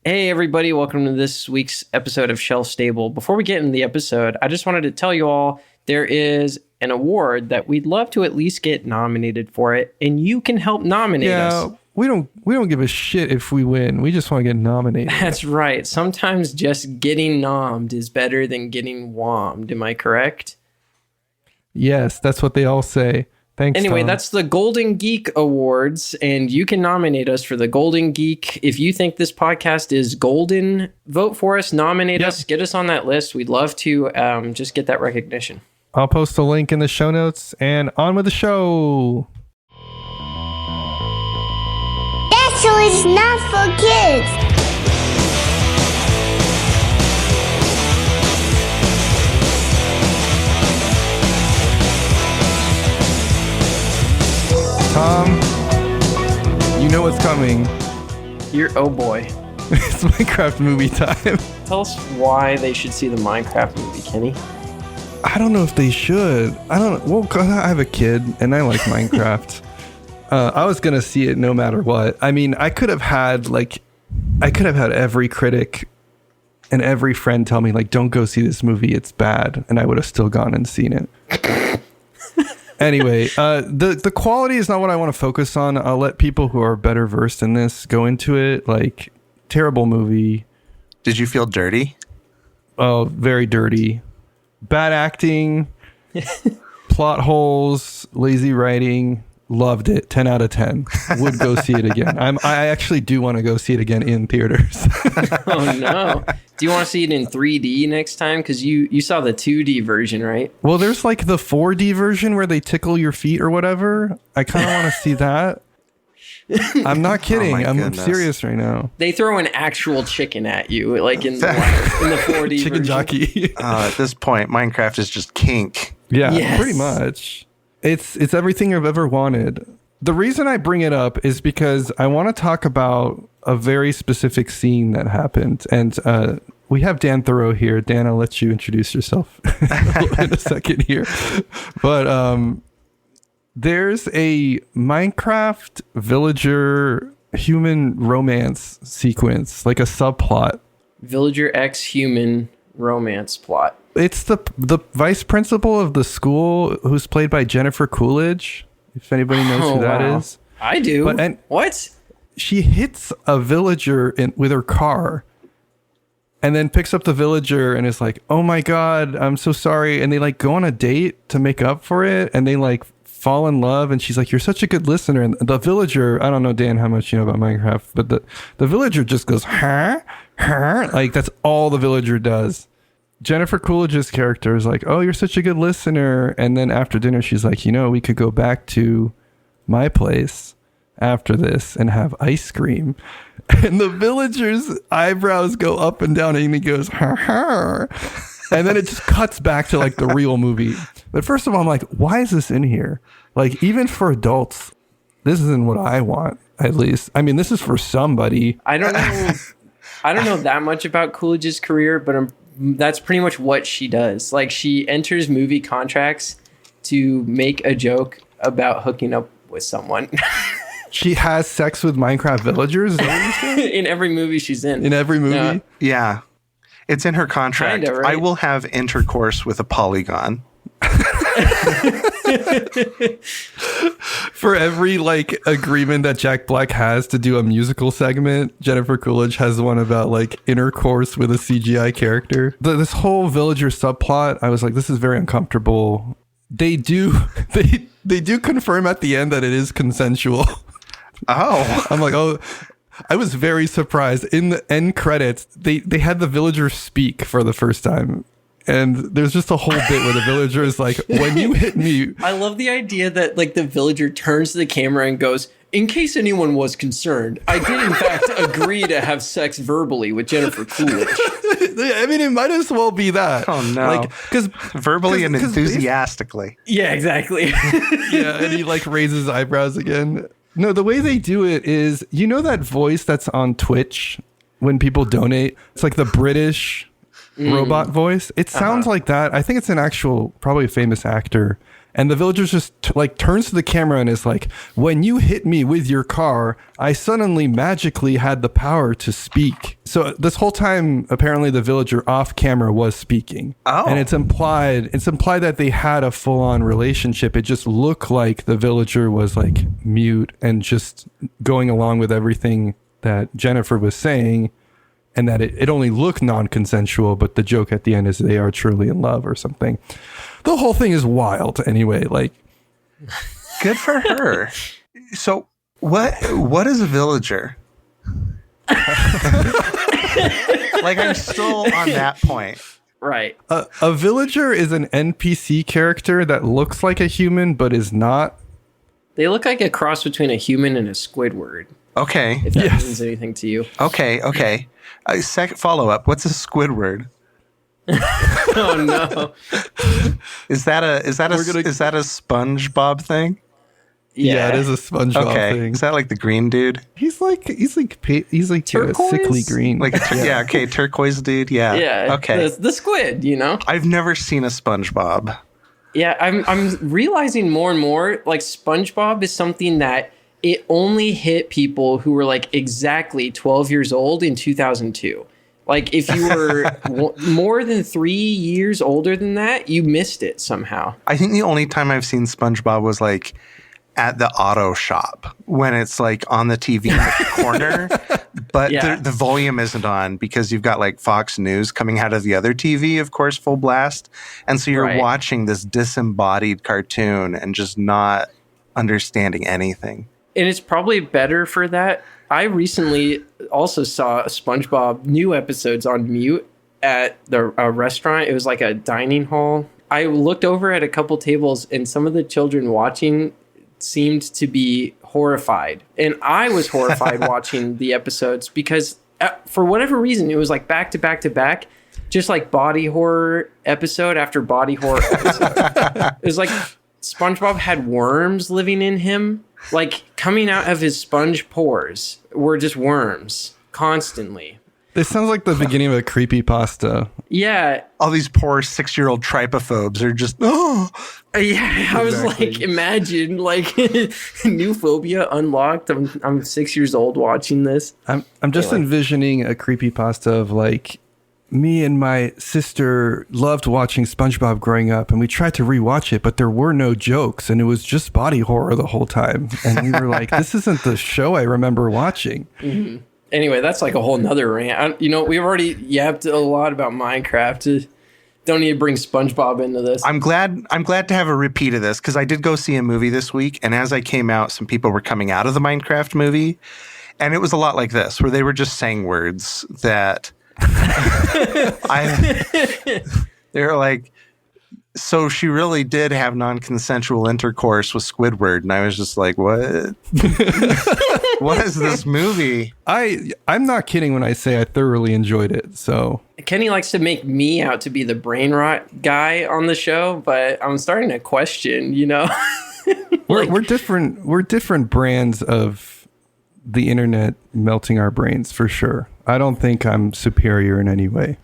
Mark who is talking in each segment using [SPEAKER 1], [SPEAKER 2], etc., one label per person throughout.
[SPEAKER 1] Hey everybody, welcome to this week's episode of Shelf Stable. Before we get into the episode, I just wanted to tell you all there is an award that we'd love to at least get nominated for it, and you can help nominate us.
[SPEAKER 2] We don't give a shit if we win. We just want to get nominated.
[SPEAKER 1] That's right. Sometimes just getting nommed is better than getting wommed. Am I correct?
[SPEAKER 2] Yes, that's what they all say. Thanks,
[SPEAKER 1] Anyway,
[SPEAKER 2] Tom.
[SPEAKER 1] that's the Golden Geek Awards, and you can nominate us for the Golden Geek. If you think this podcast is golden, vote for us, nominate us, get us on that list. We'd love to just get that recognition.
[SPEAKER 2] I'll post a link in the show notes, and on with the show.
[SPEAKER 3] That show is not for kids.
[SPEAKER 2] Tom, you know what's coming.
[SPEAKER 1] Oh boy.
[SPEAKER 2] It's Minecraft movie time.
[SPEAKER 1] Tell us why they should see the Minecraft movie, Kenny.
[SPEAKER 2] I don't know if they should. I don't know. Well, 'cause I have a kid and I like Minecraft. I was going to see it no matter what. I mean, I could have had every critic and every friend tell me, like, don't go see this movie. It's bad. And I would have still gone and seen it. Anyway, the quality is not what I want to focus on. I'll let people who are better versed in this go into it. Like, terrible movie.
[SPEAKER 4] Did you feel dirty?
[SPEAKER 2] Oh, very dirty. Bad acting, plot holes, lazy writing. Loved it. 10 out of 10. Would go see it again. I actually do want to go see it again in theaters.
[SPEAKER 1] Oh no. Do you want to see it in 3D next time? Because you saw the 2D version, right?
[SPEAKER 2] Well, there's like the 4D version where they tickle your feet or whatever. I kind of want to see that. I'm not kidding. I'm serious right now.
[SPEAKER 1] They throw an actual chicken at you, like in the 4D
[SPEAKER 2] chicken
[SPEAKER 1] version.
[SPEAKER 2] jockey.
[SPEAKER 4] At this point, Minecraft is just kink.
[SPEAKER 2] Yeah,
[SPEAKER 1] Yes.
[SPEAKER 2] pretty much. It's everything I've ever wanted. The reason I bring it up is because I want to talk about a very specific scene that happened. And we have Dan Thurot here. Dan, I'll let you introduce yourself in a second here. But there's a Minecraft villager human romance sequence, like a subplot.
[SPEAKER 1] Villager X human romance plot.
[SPEAKER 2] It's the vice principal of the school, who's played by Jennifer Coolidge. If anybody knows who that is.
[SPEAKER 1] I do. What?
[SPEAKER 2] She hits a villager with her car and then picks up the villager and is like, oh my God, I'm so sorry. And they like go on a date to make up for it. And they like fall in love. And she's like, you're such a good listener. And the villager, I don't know, Dan, how much you know about Minecraft, but the villager just goes, huh? Like that's all the villager does. Jennifer Coolidge's character is like, oh, you're such a good listener. And then after dinner, she's like, we could go back to my place after this and have ice cream. And the villager's eyebrows go up and down and he goes, ha. And then it just cuts back to like the real movie. But first of all, I'm like, why is this in here? Like, even for adults, this isn't what I want, at least. I mean, this is for somebody.
[SPEAKER 1] I don't know that much about Coolidge's career, but that's pretty much what she does. Like, she enters movie contracts to make a joke about hooking up with someone.
[SPEAKER 2] She has sex with Minecraft villagers? Is that what you're saying?
[SPEAKER 1] In every movie she's in.
[SPEAKER 2] In every movie?
[SPEAKER 4] Yeah. It's in her contract.
[SPEAKER 1] Kinda, right?
[SPEAKER 4] I will have intercourse with a polygon.
[SPEAKER 2] For every like agreement that Jack Black has to do a musical segment, Jennifer Coolidge has one about like intercourse with a CGI character. This whole villager subplot, I was like, this is very uncomfortable. They do confirm at the end that it is consensual.
[SPEAKER 4] Oh.
[SPEAKER 2] I'm like, oh, I was very surprised. In the end credits, they had the villager speak for the first time. And there's just a whole bit where the villager is like, when you hit me.
[SPEAKER 1] I love the idea that like the villager turns to the camera and goes, in case anyone was concerned, I did in fact agree to have sex verbally with Jennifer Coolidge.
[SPEAKER 2] I mean, it might as well be that.
[SPEAKER 4] Oh no!
[SPEAKER 2] Like, because
[SPEAKER 4] verbally and enthusiastically.
[SPEAKER 1] Yeah, exactly.
[SPEAKER 2] Yeah, and he like raises his eyebrows again. No, the way they do it is, you know that voice that's on Twitch when people donate? It's like the British robot voice. It sounds like that. I think it's an actual, probably a famous actor. And the villager just turns to the camera and is like, when you hit me with your car, I suddenly magically had the power to speak. So this whole time, apparently the villager off camera was speaking.
[SPEAKER 4] Oh.
[SPEAKER 2] And it's implied that they had a full on relationship. It just looked like the villager was like mute and just going along with everything that Jennifer was saying. And that it only looked non-consensual, but the joke at the end is they are truly in love or something. The whole thing is wild anyway. Like,
[SPEAKER 4] good for her. So what is a villager? Like, I'm still on that point.
[SPEAKER 1] Right.
[SPEAKER 2] A villager is an NPC character that looks like a human, but is not.
[SPEAKER 1] They look like a cross between a human and a Squidward.
[SPEAKER 4] Okay.
[SPEAKER 1] If that means anything to you.
[SPEAKER 4] Okay. Second follow-up. What's a Squidward?
[SPEAKER 1] Oh no.
[SPEAKER 4] Is that a SpongeBob thing?
[SPEAKER 2] Yeah, it is a SpongeBob thing.
[SPEAKER 4] Is that like the green dude?
[SPEAKER 2] He's like
[SPEAKER 1] turquoise?
[SPEAKER 2] Sickly green.
[SPEAKER 4] Like turquoise dude. Yeah.
[SPEAKER 1] Yeah.
[SPEAKER 4] Okay.
[SPEAKER 1] The squid, you know?
[SPEAKER 4] I've never seen a SpongeBob.
[SPEAKER 1] Yeah, I'm realizing more and more, like, SpongeBob is something that it only hit people who were like exactly 12 years old in 2002. Like, if you were more than 3 years older than that, you missed it somehow.
[SPEAKER 4] I think the only time I've seen SpongeBob was like at the auto shop when it's like on the TV in the corner, but the volume isn't on because you've got like Fox News coming out of the other TV, of course, full blast. And so you're watching this disembodied cartoon and just not understanding anything.
[SPEAKER 1] And it's probably better for that. I recently also saw SpongeBob new episodes on mute at the restaurant. It was like a dining hall. I looked over at a couple tables and some of the children watching seemed to be horrified. And I was horrified watching the episodes because for whatever reason, it was like back to back to back, just like body horror episode after body horror episode. It was like SpongeBob had worms living in him. Like, coming out of his sponge pores were just worms constantly.
[SPEAKER 2] This sounds like the beginning of a creepypasta.
[SPEAKER 1] Yeah.
[SPEAKER 4] All these poor 6-year-old trypophobes are just,
[SPEAKER 1] Yeah, I was like, imagine, like, new phobia unlocked. I'm 6 years old watching this.
[SPEAKER 2] I'm just envisioning a creepypasta of, like, me and my sister loved watching SpongeBob growing up, and we tried to rewatch it, but there were no jokes, and it was just body horror the whole time. And we were like, this isn't the show I remember watching.
[SPEAKER 1] Mm-hmm. Anyway, that's like a whole nother rant. We've already yapped a lot about Minecraft. Don't need to bring SpongeBob into this.
[SPEAKER 4] I'm glad to have a repeat of this because I did go see a movie this week, and as I came out, some people were coming out of the Minecraft movie, and it was a lot like this, where they were just saying words that they're like, so she really did have non-consensual intercourse with Squidward, and I was just like, what? What is this movie?
[SPEAKER 2] I'm not kidding when I say I thoroughly enjoyed it. So
[SPEAKER 1] Kenny likes to make me out to be the brain rot guy on the show, but I'm starting to question,
[SPEAKER 2] we're different brands of the internet melting our brains for sure. I don't think I'm superior in any way.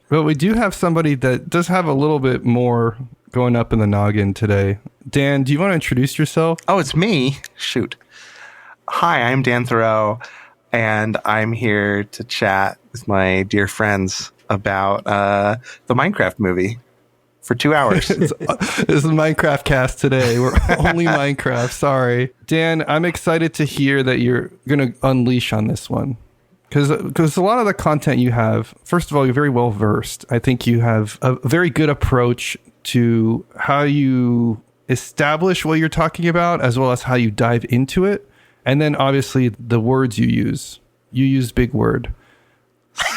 [SPEAKER 2] But we do have somebody that does have a little bit more going up in the noggin today. Dan, do you want to introduce yourself?
[SPEAKER 4] Oh, it's me. Shoot. Hi, I'm Dan Thurot, and I'm here to chat with my dear friends about the Minecraft movie for 2 hours.
[SPEAKER 2] This is Minecraft cast today. We're only Minecraft. Sorry. Dan, I'm excited to hear that you're going to unleash on this one. Because a lot of the content you have, first of all, you're very well versed. I think you have a very good approach to how you establish what you're talking about, as well as how you dive into it. And then obviously the words you use. You use big word.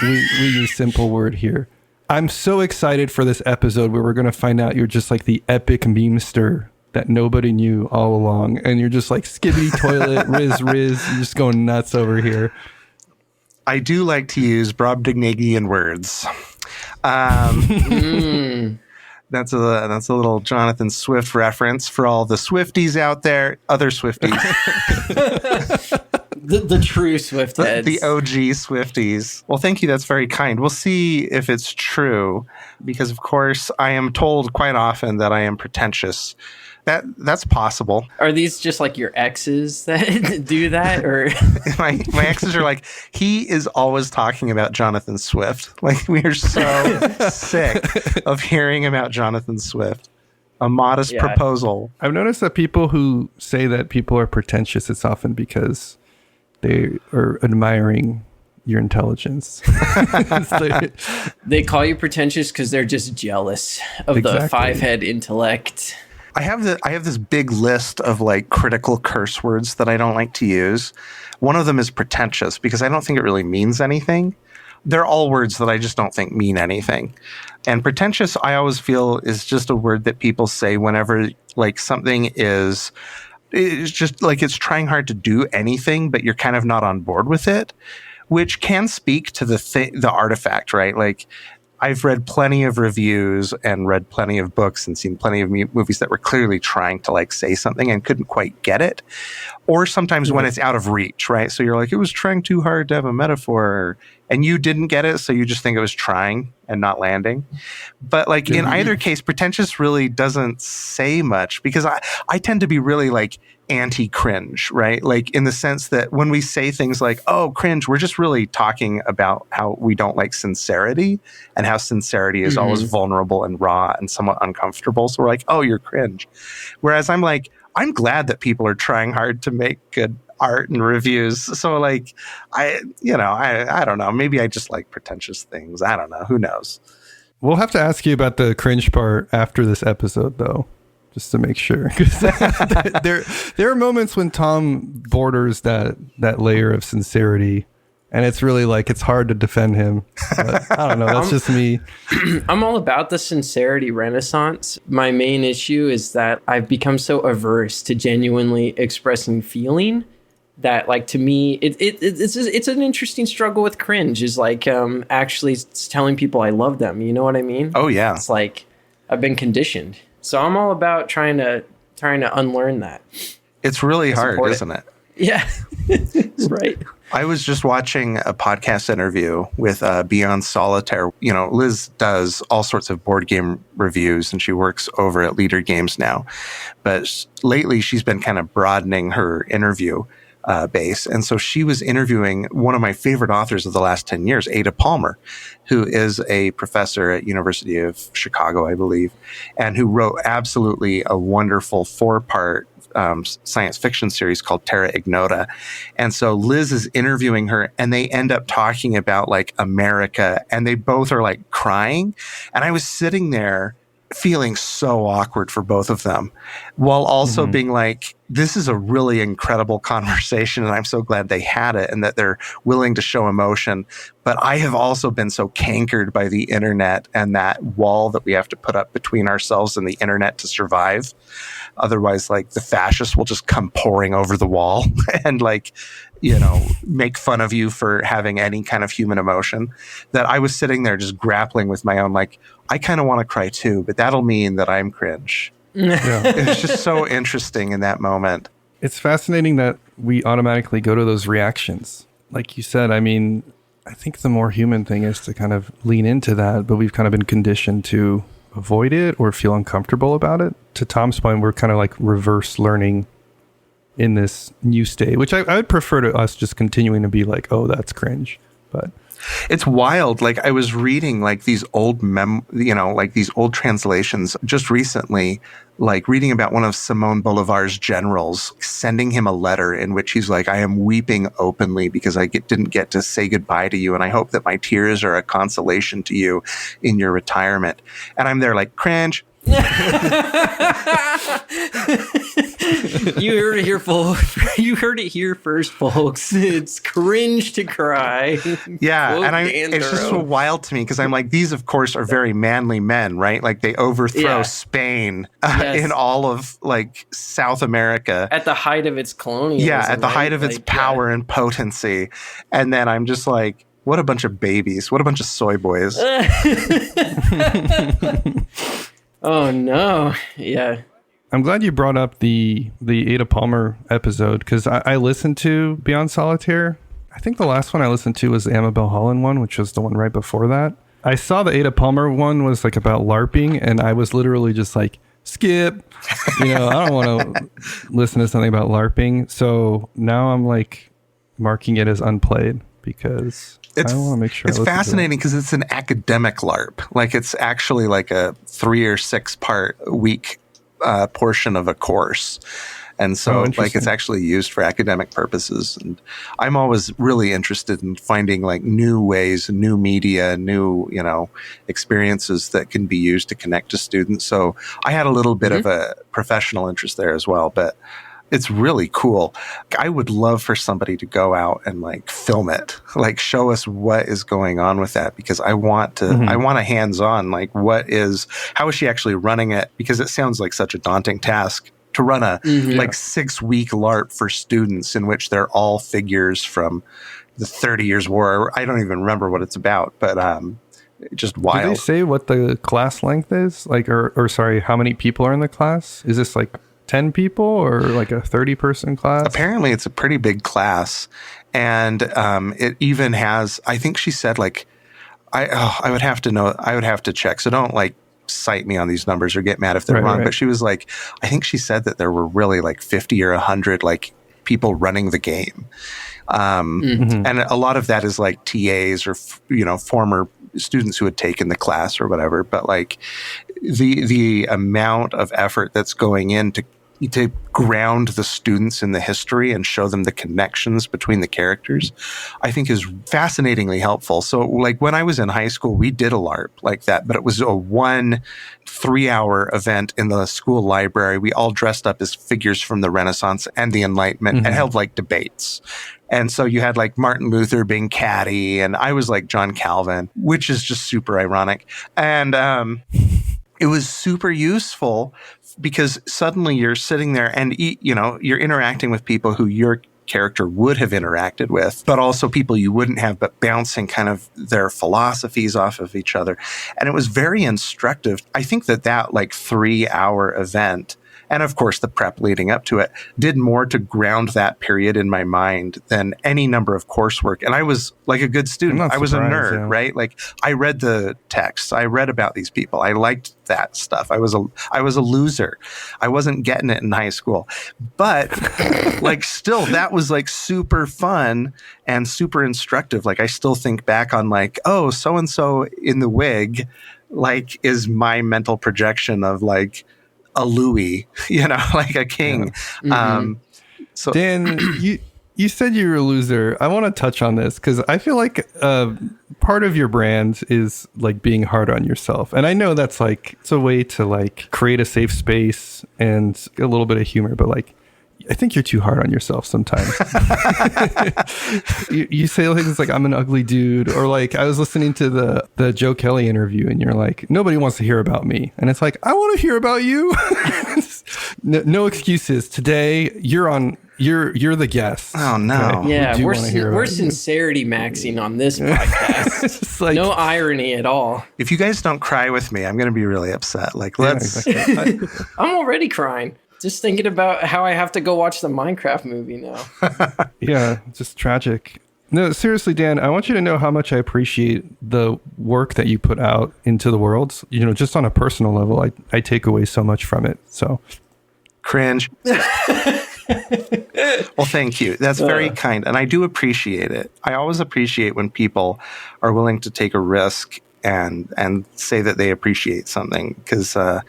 [SPEAKER 2] We use simple word here. I'm so excited for this episode where we're going to find out you're just like the epic memester that nobody knew all along. And you're just like skibbity toilet, riz. You're just going nuts over here.
[SPEAKER 4] I do like to use Brobdingnagian words. That's a little Jonathan Swift reference for all the Swifties out there, other Swifties.
[SPEAKER 1] The true Swift heads.
[SPEAKER 4] The OG Swifties. Well, thank you. That's very kind. We'll see if it's true, because, of course, I am told quite often that I am pretentious. That's possible.
[SPEAKER 1] Are these just like your exes that do that, or
[SPEAKER 4] my exes are like, he is always talking about Jonathan Swift. Like, we are so sick of hearing about Jonathan Swift. A modest proposal.
[SPEAKER 2] I've noticed that people who say that people are pretentious, it's often because they are admiring your intelligence.
[SPEAKER 1] They call you pretentious because they're just jealous of the 5-head intellect.
[SPEAKER 4] I have this big list of like critical curse words that I don't like to use. One of them is pretentious because I don't think it really means anything. They're all words that I just don't think mean anything. And pretentious, I always feel, is just a word that people say whenever like something is, it's just like it's trying hard to do anything, but you're kind of not on board with it, which can speak to the artifact, right? Like, I've read plenty of reviews and read plenty of books and seen plenty of movies that were clearly trying to like say something and couldn't quite get it. Or sometimes when it's out of reach, right? So you're like, it was trying too hard to have a metaphor and you didn't get it. So you just think it was trying and not landing. But like in either case, pretentious really doesn't say much, because I tend to be really like anti-cringe, right? Like in the sense that when we say things like, oh, cringe, we're just really talking about how we don't like sincerity, and how sincerity is always vulnerable and raw and somewhat uncomfortable. So we're like, oh, you're cringe. Whereas I'm like, I'm glad that people are trying hard to make good art and reviews. So like, I don't know. Maybe I just like pretentious things. I don't know. Who knows?
[SPEAKER 2] We'll have to ask you about the cringe part after this episode, though, just to make sure. there are moments when Tom borders that layer of sincerity, and it's really like it's hard to defend him. But I don't know. That's just me.
[SPEAKER 1] I'm all about the sincerity renaissance. My main issue is that I've become so averse to genuinely expressing feeling that, like, to me, it's an interesting struggle with cringe. Is like actually telling people I love them. You know what I mean?
[SPEAKER 4] Oh yeah.
[SPEAKER 1] It's like I've been conditioned, so I'm all about trying to unlearn that.
[SPEAKER 4] It's really hard, isn't it?
[SPEAKER 1] Yeah, right.
[SPEAKER 4] I was just watching a podcast interview with Beyond Solitaire. You know, Liz does all sorts of board game reviews, and she works over at Leader Games now. But lately, she's been kind of broadening her interview base. And so she was interviewing one of my favorite authors of the last 10 years, Ada Palmer, who is a professor at University of Chicago, I believe, and who wrote absolutely a wonderful 4-part science fiction series called Terra Ignota. And so Liz is interviewing her, and they end up talking about like America, and they both are like crying. And I was sitting there feeling so awkward for both of them, while also being like, this is a really incredible conversation, and I'm so glad they had it and that they're willing to show emotion. But I have also been so cankered by the internet and that wall that we have to put up between ourselves and the internet to survive. Otherwise, like, the fascists will just come pouring over the wall and, like, you know, make fun of you for having any kind of human emotion, that I was sitting there just grappling with my own, like, I kind of want to cry too, but that'll mean that I'm cringe. Yeah. It's just so interesting in that moment.
[SPEAKER 2] It's fascinating that we automatically go to those reactions. Like you said, I mean, I think the more human thing is to kind of lean into that, but we've kind of been conditioned to avoid it or feel uncomfortable about it. To Tom's point, we're kind of like reverse learning in this new state, which I would prefer to us just continuing to be like, oh, that's cringe. But
[SPEAKER 4] it's wild. Like, I was reading like these old these old translations just recently, like reading about one of Simon Bolivar's generals sending him a letter in which he's like, I am weeping openly because I didn't get to say goodbye to you, and I hope that my tears are a consolation to you in your retirement. And I'm there like, cringe.
[SPEAKER 1] You heard it here, folks. You heard it here first, folks. It's cringe to cry.
[SPEAKER 4] Yeah, and it's just so wild to me because I'm like, these, of course, are very manly men, right? Like, they overthrow Spain in all of like South America
[SPEAKER 1] at the height of its colonialism.
[SPEAKER 4] Yeah, at the height of its power and potency. And then I'm just like, what a bunch of babies! What a bunch of soy boys!
[SPEAKER 1] Oh no, yeah.
[SPEAKER 2] I'm glad you brought up the Ada Palmer episode, because I listened to Beyond Solitaire. I think the last one I listened to was the Amabel Holland one, which was the one right before that. I saw the Ada Palmer one was like about LARPing, and I was literally just like, skip. I don't want to listen to something about LARPing. So now I'm like marking it as unplayed, because I want to make sure.
[SPEAKER 4] It's fascinating because it's an academic LARP. Like, it's actually like a 3 or 6 part week portion of a course. And so like it's actually used for academic purposes. And I'm always really interested in finding like new ways, new media, new, experiences that can be used to connect to students. So I had a little bit of a professional interest there as well, but it's really cool. I would love for somebody to go out and like film it, like show us what is going on with that, because I want to, I want a hands-on, like how is she actually running it? Because it sounds like such a daunting task to run a 6-week LARP for students in which they're all figures from the 30 Years' War. I don't even remember what it's about, but just wild.
[SPEAKER 2] Did they say what the class length is? Like, or sorry, how many people are in the class? Is this like 10 people or like a 30-person class?
[SPEAKER 4] Apparently it's a pretty big class. And it even has, I think she said like, I would have to know, I would have to check. So don't like cite me on these numbers or get mad if they're wrong. Right. But she was like, I think she said that there were really like 50 or 100 like people running the game. And a lot of that is like TAs or, former students who had taken the class or whatever. But like the amount of effort that's going in to ground the students in the history and show them the connections between the characters, I think is fascinatingly helpful. So like when I was in high school, we did a LARP like that, but it was a 1 3-hour event in the school library. We all dressed up as figures from the Renaissance and the Enlightenment and held like debates. And so you had like Martin Luther being Caddy, and I was like John Calvin, which is just super ironic. And it was super useful because suddenly you're sitting there and, you're interacting with people who your character would have interacted with, but also people you wouldn't have, but bouncing kind of their philosophies off of each other. And it was very instructive. I think that like 3-hour event, and of course the prep leading up to it, did more to ground that period in my mind than any number of coursework. And I was like a good student. I was a nerd, right? Like I read the texts. I read about these people. I liked that stuff. I was a loser. I wasn't getting it in high school. But like still, that was like super fun and super instructive. Like I still think back on like, oh, so-and-so in the wig, like is my mental projection of like a Louis, like a king. Yeah. So
[SPEAKER 2] Dan, you said you were a loser. I want to touch on this because I feel like part of your brand is like being hard on yourself. And I know that's like, it's a way to like create a safe space and a little bit of humor, but like, I think you're too hard on yourself sometimes. you say things like, I'm an ugly dude, or like I was listening to the Joe Kelly interview and you're like, nobody wants to hear about me. And it's like, I want to hear about you. No excuses. Today you're the guest.
[SPEAKER 4] Oh no.
[SPEAKER 1] Okay? Yeah, we're sincerity maxing on this podcast. Like, no irony at all.
[SPEAKER 4] If you guys don't cry with me, I'm going to be really upset. Like, let's.
[SPEAKER 1] Exactly. I'm already crying. Just thinking about how I have to go watch the Minecraft movie now.
[SPEAKER 2] Yeah, just tragic. No, seriously, Dan, I want you to know how much I appreciate the work that you put out into the world. Just on a personal level, I take away so much from it. So,
[SPEAKER 4] Cringe. Well, thank you. That's very kind. And I do appreciate it. I always appreciate when people are willing to take a risk and say that they appreciate something, because a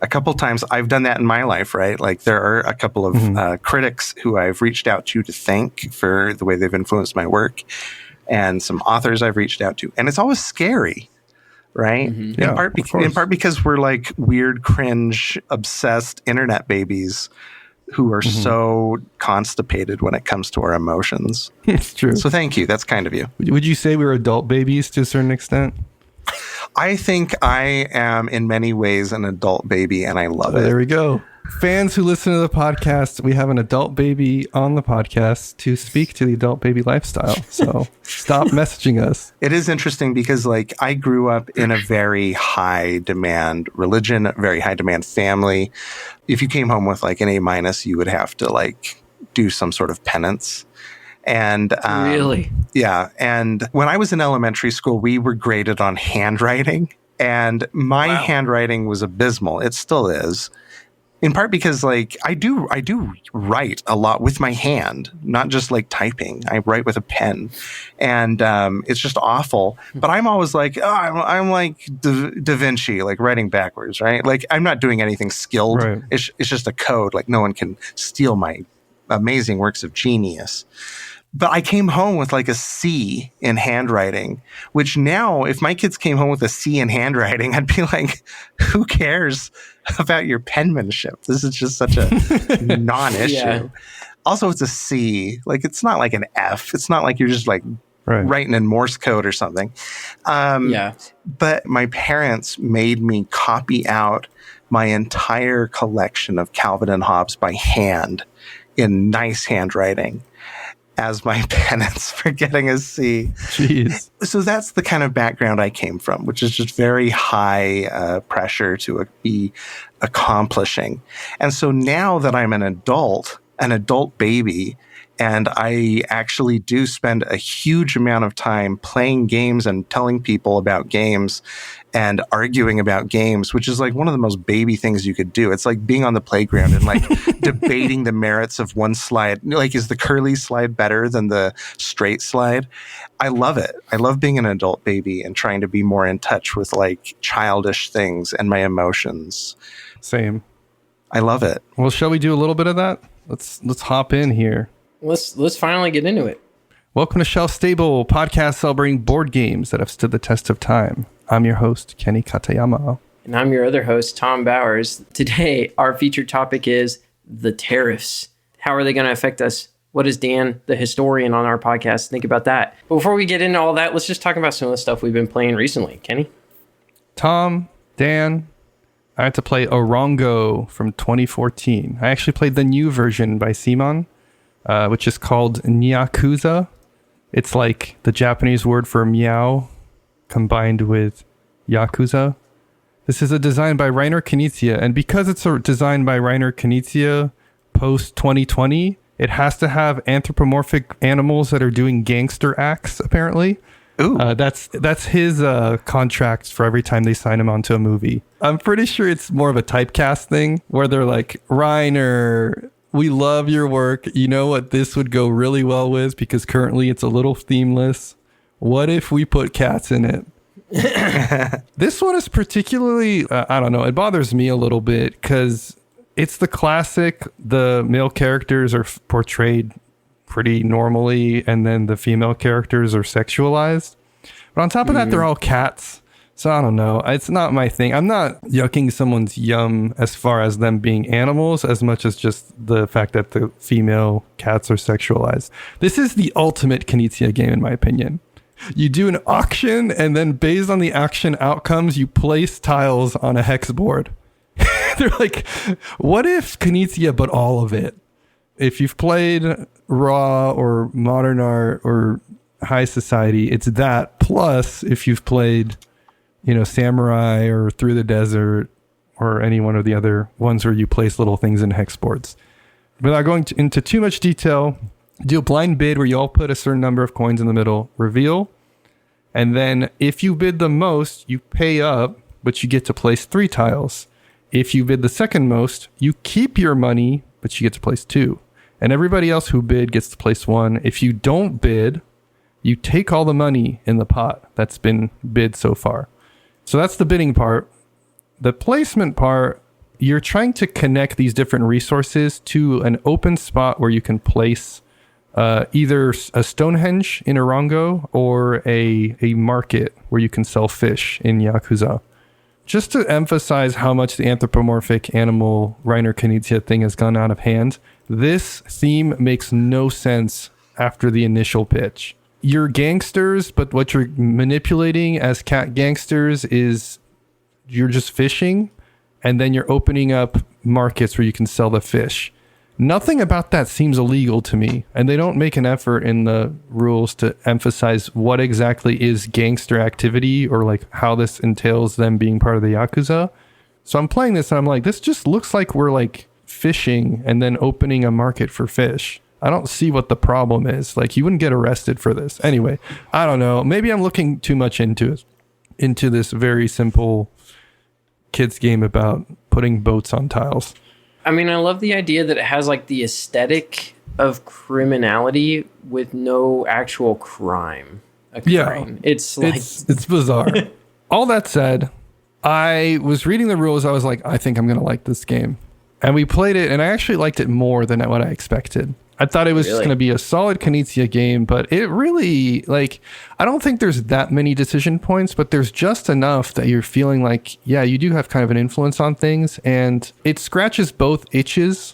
[SPEAKER 4] couple times I've done that in my life, right? Like there are a couple of critics who I've reached out to thank for the way they've influenced my work, and some authors I've reached out to, and it's always scary, right?
[SPEAKER 2] Yeah,
[SPEAKER 4] in part because we're like weird, cringe, obsessed internet babies who are so constipated when it comes to our emotions.
[SPEAKER 2] It's true.
[SPEAKER 4] So thank you. That's kind of you.
[SPEAKER 2] Would you say we're adult babies to a certain extent?
[SPEAKER 4] I think I am in many ways an adult baby, and I love it.
[SPEAKER 2] There we go. fans who listen to the podcast, we have an adult baby on the podcast to speak to the adult baby lifestyle. So stop messaging us.
[SPEAKER 4] It is interesting because like I grew up in a very high demand religion, very high demand family. If you came home with like an A-, you would have to like do some sort of penance. And
[SPEAKER 1] really?
[SPEAKER 4] Yeah. And when I was in elementary school, we were graded on handwriting, and my handwriting was abysmal. It still is. In part because like I do write a lot with my hand, not just like typing. I write with a pen, and it's just awful. But I'm always like, oh, I'm like Da Vinci, like writing backwards, right? Like I'm not doing anything skilled. Right. It's just a code. Like no one can steal my amazing works of genius. But I came home with like a C in handwriting, which now, if my kids came home with a C in handwriting, I'd be like, who cares about your penmanship? This is just such a non-issue. Yeah. Also, it's a C. Like, it's not like an F. It's not like you're just like writing in Morse code or something. But my parents made me copy out my entire collection of Calvin and Hobbes by hand in nice handwriting as my penance for getting a C.
[SPEAKER 2] Jeez.
[SPEAKER 4] So that's the kind of background I came from, which is just very high pressure to be accomplishing. And so now that I'm an adult baby, and I actually do spend a huge amount of time playing games and telling people about games and arguing about games, which is like one of the most baby things you could do. It's like being on the playground and like debating the merits of one slide. Like, is the curly slide better than the straight slide? I love it. I love being an adult baby and trying to be more in touch with like childish things and my emotions.
[SPEAKER 2] Same.
[SPEAKER 4] I love it.
[SPEAKER 2] Well, shall we do a little bit of that? Let's hop in here.
[SPEAKER 1] Let's finally get into it.
[SPEAKER 2] Welcome to Shelf Stable, podcast celebrating board games that have stood the test of time. I'm your host, Kenny Katayama.
[SPEAKER 1] And I'm your other host, Tom Bowers. Today, our featured topic is the tariffs. How are they going to affect us? What does Dan, the historian on our podcast, think about that? But before we get into all that, let's just talk about some of the stuff we've been playing recently. Kenny?
[SPEAKER 2] Tom, Dan, I had to play Orongo from 2014. I actually played the new version by CMON, which is called Nyakuza. It's like the Japanese word for meow combined with Yakuza. This is a design by Reiner Knizia, and because it's a design by Reiner Knizia post 2020, it has to have anthropomorphic animals that are doing gangster acts, apparently.
[SPEAKER 4] Ooh.
[SPEAKER 2] That's his contracts for every time they sign him onto a movie. I'm pretty sure it's more of a typecast thing where they're like, Reiner, we love your work. You know what this would go really well with, because currently it's a little themeless. What if we put cats in it? This one is particularly, I don't know, it bothers me a little bit because it's the classic, the male characters are portrayed pretty normally and then the female characters are sexualized. But on top of that, they're all cats. So I don't know. It's not my thing. I'm not yucking someone's yum as far as them being animals as much as just the fact that the female cats are sexualized. This is the ultimate Knizia game, in my opinion. You do an auction, and then based on the auction outcomes, you place tiles on a hex board. They're like, what if Knizia, but all of it? If you've played Raw or Modern Art or High Society, it's that. Plus, if you've played, Samurai or Through the Desert or any one of the other ones where you place little things in hex boards. Without going into too much detail, do a blind bid where you all put a certain number of coins in the middle, reveal, and then if you bid the most, you pay up, but you get to place 3 tiles. If you bid the second most, you keep your money, but you get to place 2. And everybody else who bid gets to place 1. If you don't bid, you take all the money in the pot that's been bid so far. So that's the bidding part. The placement part, you're trying to connect these different resources to an open spot where you can place either a Stonehenge in Orongo or a market where you can sell fish in Nyakuza. Just to emphasize how much the anthropomorphic animal Reiner Knizia thing has gone out of hand, this theme makes no sense after the initial pitch. You're gangsters, but what you're manipulating as cat gangsters is you're just fishing. and then you're opening up markets where you can sell the fish. Nothing about that seems illegal to me, and they don't make an effort in the rules to emphasize what exactly is gangster activity or like how this entails them being part of the Yakuza. So I'm playing this and I'm like, this just looks like we're like fishing and then opening a market for fish. I don't see what the problem is. Like, you wouldn't get arrested for this. Anyway, I don't know. Maybe I'm looking too much into this very simple kids game about putting boats on tiles.
[SPEAKER 1] I mean, I love the idea that it has like the aesthetic of criminality with no actual crime occurring.
[SPEAKER 2] Yeah,
[SPEAKER 1] it's like
[SPEAKER 2] it's bizarre. All that said, I was reading the rules. I was like, I think I'm going to like this game. And we played it, and I actually liked it more than what I expected. I thought it was just going to be a solid Knizia game, but it really, like, I don't think there's that many decision points, but there's just enough that you're feeling like, yeah, you do have kind of an influence on things, and it scratches both itches,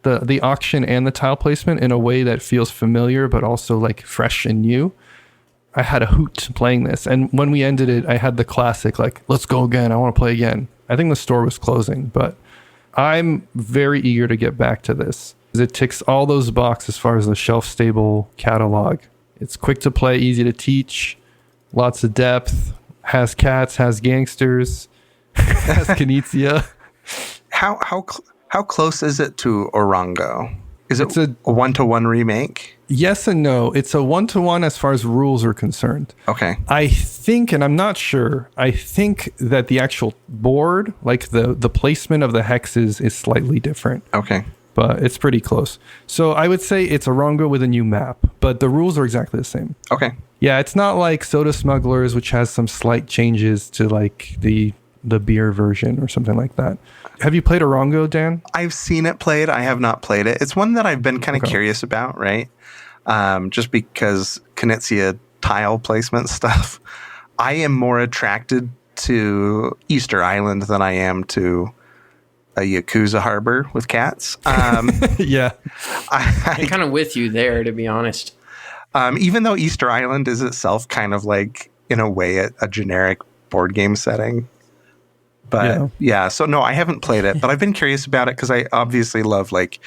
[SPEAKER 2] the auction and the tile placement, in a way that feels familiar, but also like fresh and new. I had a hoot playing this, and when we ended it, I had the classic, like, let's go again, I want to play again. I think the store was closing, but I'm very eager to get back to this. It ticks all those boxes as far as the shelf-stable catalog. It's quick to play, easy to teach, lots of depth, has cats, has gangsters, has Knizia.
[SPEAKER 4] How close is it to Orongo? Is it a one-to-one remake?
[SPEAKER 2] Yes and no. It's a one-to-one as far as rules are concerned.
[SPEAKER 4] Okay.
[SPEAKER 2] I think, and I'm not sure, I think that the actual board, like the placement of the hexes, is slightly different.
[SPEAKER 4] Okay.
[SPEAKER 2] But it's pretty close. So I would say it's Orongo with a new map, but the rules are exactly the same.
[SPEAKER 4] Okay.
[SPEAKER 2] Yeah, it's not like Soda Smugglers, which has some slight changes to like the beer version or something like that. Have you played Orongo, Dan?
[SPEAKER 4] I've seen it played. I have not played it. It's one that I've been kind of curious about, right? Just because Knizia tile placement stuff. I am more attracted to Easter Island than I am to a Yakuza harbor with cats.
[SPEAKER 2] Yeah.
[SPEAKER 1] I'm kind of with you there, to be honest.
[SPEAKER 4] Even though Easter Island is itself kind of like, in a way, a generic board game setting. But yeah, so no, I haven't played it, but I've been curious about it because I obviously love like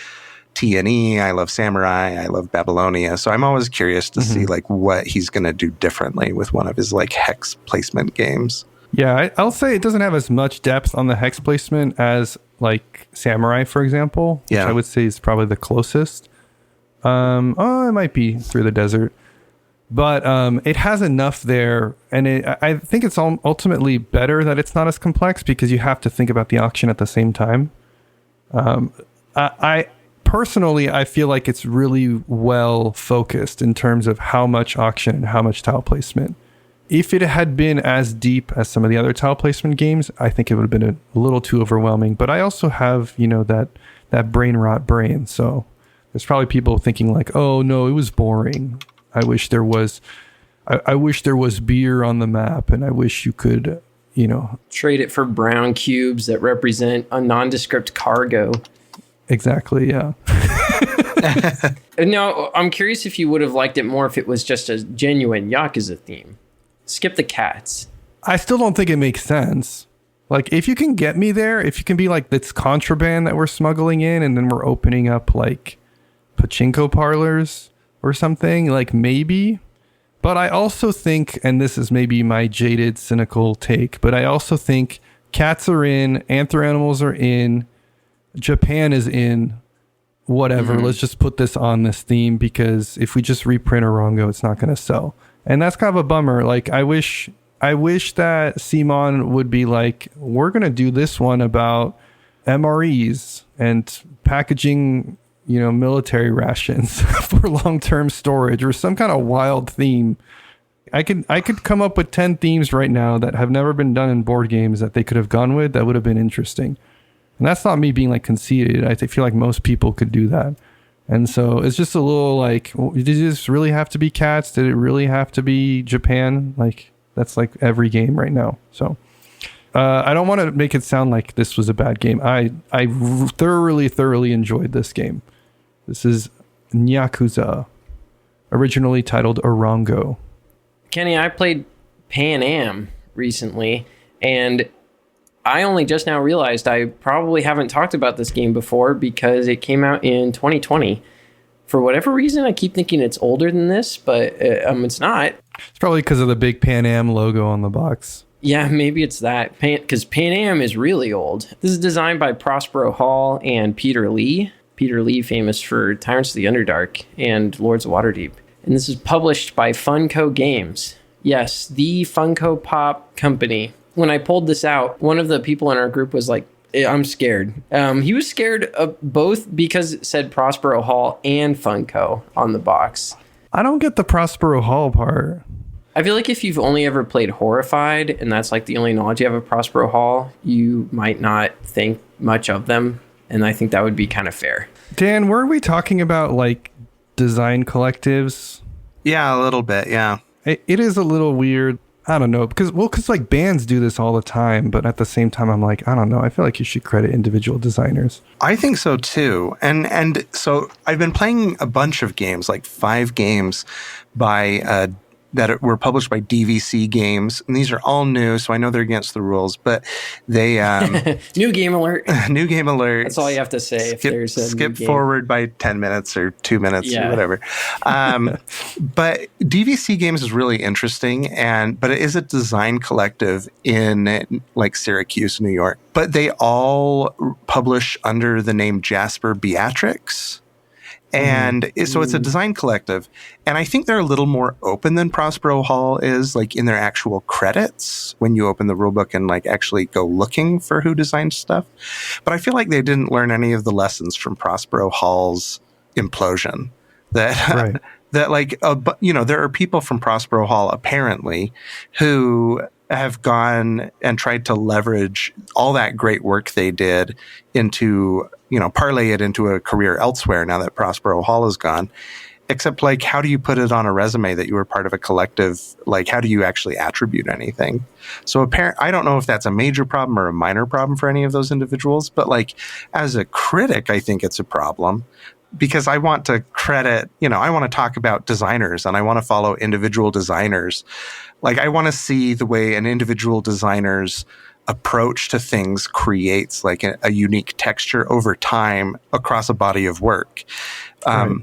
[SPEAKER 4] T&E, I love Samurai, I love Babylonia. So I'm always curious to see like what he's going to do differently with one of his like hex placement games.
[SPEAKER 2] Yeah, I'll say it doesn't have as much depth on the hex placement as like Samurai, for example, which I would say is probably the closest. It might be Through the Desert. But it has enough there, and I think it's ultimately better that it's not as complex because you have to think about the auction at the same time. I personally, I feel like it's really well focused in terms of how much auction and how much tile placement. If it had been as deep as some of the other tile placement games, I think it would have been a little too overwhelming. But I also have, that brain rot brain. So there's probably people thinking like, oh no, it was boring. I wish there was beer on the map, and I wish you could,
[SPEAKER 1] trade it for brown cubes that represent a nondescript cargo.
[SPEAKER 2] Exactly. Yeah.
[SPEAKER 1] Now, I'm curious if you would have liked it more if it was just a genuine Yakuza theme. Skip the cats.
[SPEAKER 2] I still don't think it makes sense. Like, if you can get me there, if you can be like, that's contraband that we're smuggling in, and then we're opening up like pachinko parlors or something, like maybe. But I also think, and this is maybe my jaded, cynical take, but I also think cats are in, anthro-animals are in, Japan is in, whatever. Let's just put this on this theme, because if we just reprint Orongo, it's not going to sell. And that's kind of a bummer. Like, I wish that CMON would be like, we're going to do this one about MREs and packaging, military rations for long-term storage, or some kind of wild theme. I could come up with 10 themes right now that have never been done in board games that they could have gone with that would have been interesting. And that's not me being like conceited. I feel like most people could do that. And so it's just a little like, did this really have to be cats? Did it really have to be Japan? Like, that's like every game right now. So I don't want to make it sound like this was a bad game. I thoroughly enjoyed this game. This is Nyakuza, originally titled Orongo.
[SPEAKER 1] Kenny, I played Pan Am recently, and I only just now realized I probably haven't talked about this game before because it came out in 2020. For whatever reason, I keep thinking it's older than this, but it's not.
[SPEAKER 2] It's probably because of the big Pan Am logo on the box.
[SPEAKER 1] Yeah, maybe it's that. Because Pan Am is really old. This is designed by Prospero Hall and Peter Lee. Peter Lee, famous for Tyrants of the Underdark and Lords of Waterdeep. And this is published by Funko Games. Yes, the Funko Pop company. When I pulled this out, one of the people in our group was like, I'm scared. He was scared of both because it said Prospero Hall and Funko on the box.
[SPEAKER 2] I don't get the Prospero Hall part.
[SPEAKER 1] I feel like if you've only ever played Horrified, and that's like the only knowledge you have of Prospero Hall, you might not think much of them. And I think that would be kind of fair.
[SPEAKER 2] Dan, were we talking about like design collectives?
[SPEAKER 4] Yeah, a little bit. Yeah.
[SPEAKER 2] It is a little weird. I don't know, because like bands do this all the time, but at the same time, I'm like, I don't know. I feel like you should credit individual designers.
[SPEAKER 4] I think so too. And so I've been playing a bunch of games, like 5 games by that were published by DVC Games, and these are all new, so I know they're against the rules, but they
[SPEAKER 1] new game alert.
[SPEAKER 4] New game alert.
[SPEAKER 1] That's all you have to say. If there's a
[SPEAKER 4] skip forward by 10 minutes or 2 minutes or whatever. But DVC Games is really interesting, but it is a design collective in like Syracuse, New York. But they all publish under the name Jasper Beatrix. And so it's a design collective. And I think they're a little more open than Prospero Hall is, like in their actual credits when you open the rulebook and like actually go looking for who designed stuff. But I feel like they didn't learn any of the lessons from Prospero Hall's implosion. That like, there are people from Prospero Hall apparently who have gone and tried to leverage all that great work they did into, parlay it into a career elsewhere now that Prospero Hall is gone. Except, like, how do you put it on a resume that you were part of a collective? Like, how do you actually attribute anything? So I don't know if that's a major problem or a minor problem for any of those individuals, but, like, as a critic, I think it's a problem. Because I want to credit, I want to talk about designers and I want to follow individual designers. Like, I want to see the way an individual designer's approach to things creates like a unique texture over time across a body of work.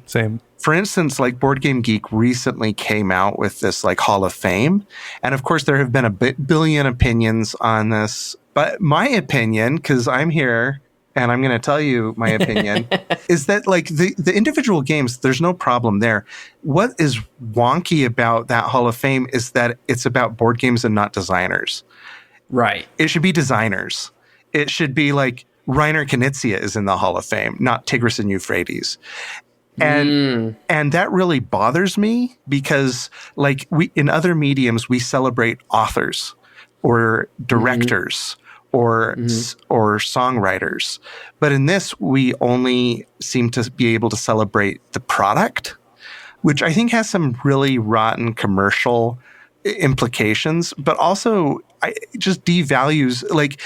[SPEAKER 2] Same.
[SPEAKER 4] For instance, like Board Game Geek recently came out with this like Hall of Fame. And of course, there have been a billion opinions on this. But my opinion, because I'm here and I'm going to tell you my opinion, is that like the individual games, there's no problem there. What is wonky about that Hall of Fame is that it's about board games and not designers.
[SPEAKER 1] Right.
[SPEAKER 4] It should be designers. It should be like Reiner Knizia is in the Hall of Fame, not Tigris and Euphrates. And that really bothers me because like in other mediums, we celebrate authors or directors or songwriters. But in this, we only seem to be able to celebrate the product, which I think has some really rotten commercial implications, but also just devalues, like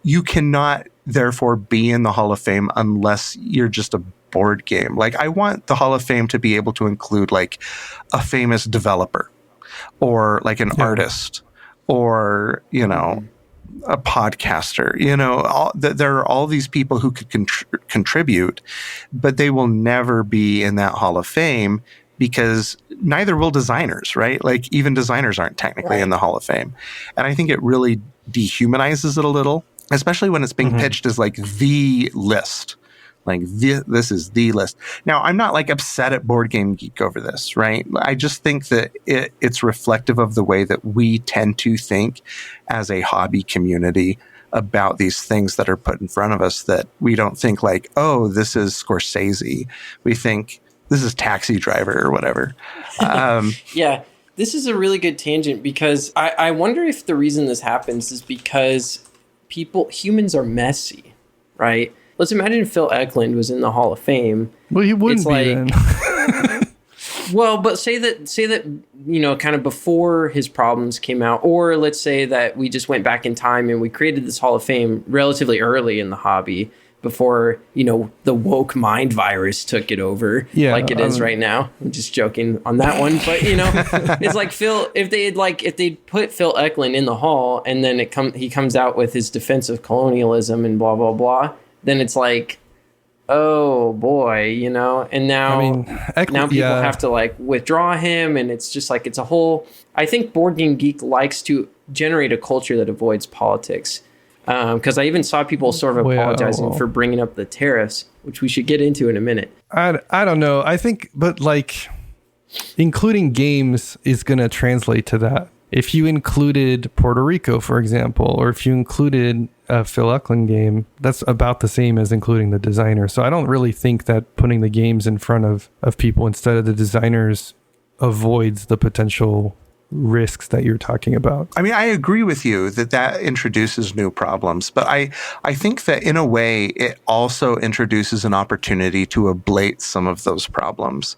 [SPEAKER 4] you cannot therefore be in the Hall of Fame unless you're just a board game. Like I want the Hall of Fame to be able to include like a famous developer or like an artist or, a podcaster, there are all these people who could contribute, but they will never be in that Hall of Fame because neither will designers, right? Like even designers aren't technically in the Hall of Fame. And I think it really dehumanizes it a little, especially when it's being pitched as like the list. Like this is the list. Now, I'm not like upset at Board Game Geek over this, right? I just think that it's reflective of the way that we tend to think as a hobby community about these things that are put in front of us, that we don't think like, oh, this is Scorsese. We think this is Taxi Driver or whatever.
[SPEAKER 1] Yeah, this is a really good tangent because I wonder if the reason this happens is because humans are messy, right? Let's imagine Phil Eklund was in the Hall of Fame.
[SPEAKER 2] Well, he wouldn't be then.
[SPEAKER 1] Well, but say that kind of before his problems came out, or let's say that we just went back in time and we created this Hall of Fame relatively early in the hobby, before, the woke mind virus took it over, like it is right now. I'm just joking on that one, but it's like if they'd put Phil Eklund in the hall and then he comes out with his defense of colonialism and blah blah blah, then it's like, oh boy, and now people have to like withdraw him, and it's just like it's a whole. I think Board Game Geek likes to generate a culture that avoids politics. Because I even saw people sort of apologizing for bringing up the tariffs, which we should get into in a minute.
[SPEAKER 2] I don't know. I think, but like, including games is going to translate to that. If you included Puerto Rico, for example, or if you included a Phil Eklund game, that's about the same as including the designer. So I don't really think that putting the games in front of people instead of the designers avoids the potential risks that you're talking about.
[SPEAKER 4] I mean, I agree with you that introduces new problems, but I think that in a way it also introduces an opportunity to ablate some of those problems.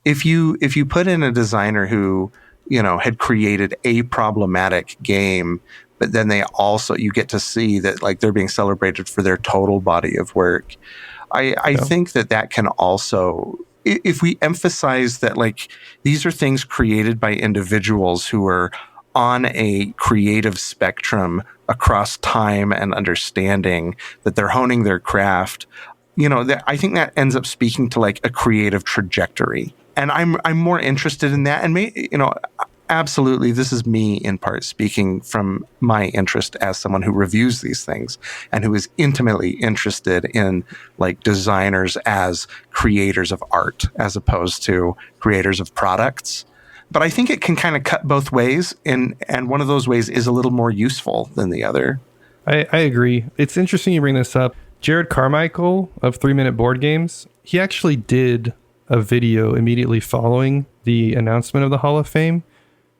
[SPEAKER 4] If you put in a designer who, had created a problematic game, but then you get to see that like they're being celebrated for their total body of work. I think that can also, if we emphasize that like these are things created by individuals who are on a creative spectrum across time and understanding, that they're honing their craft, I think that ends up speaking to like a creative trajectory. And I'm more interested in that. And absolutely, this is me in part speaking from my interest as someone who reviews these things and who is intimately interested in like designers as creators of art as opposed to creators of products. But I think it can kind of cut both ways, and one of those ways is a little more useful than the other.
[SPEAKER 2] I agree. It's interesting you bring this up. Jared Carmichael of 3 Minute Board Games, he actually did a video immediately following the announcement of the Hall of Fame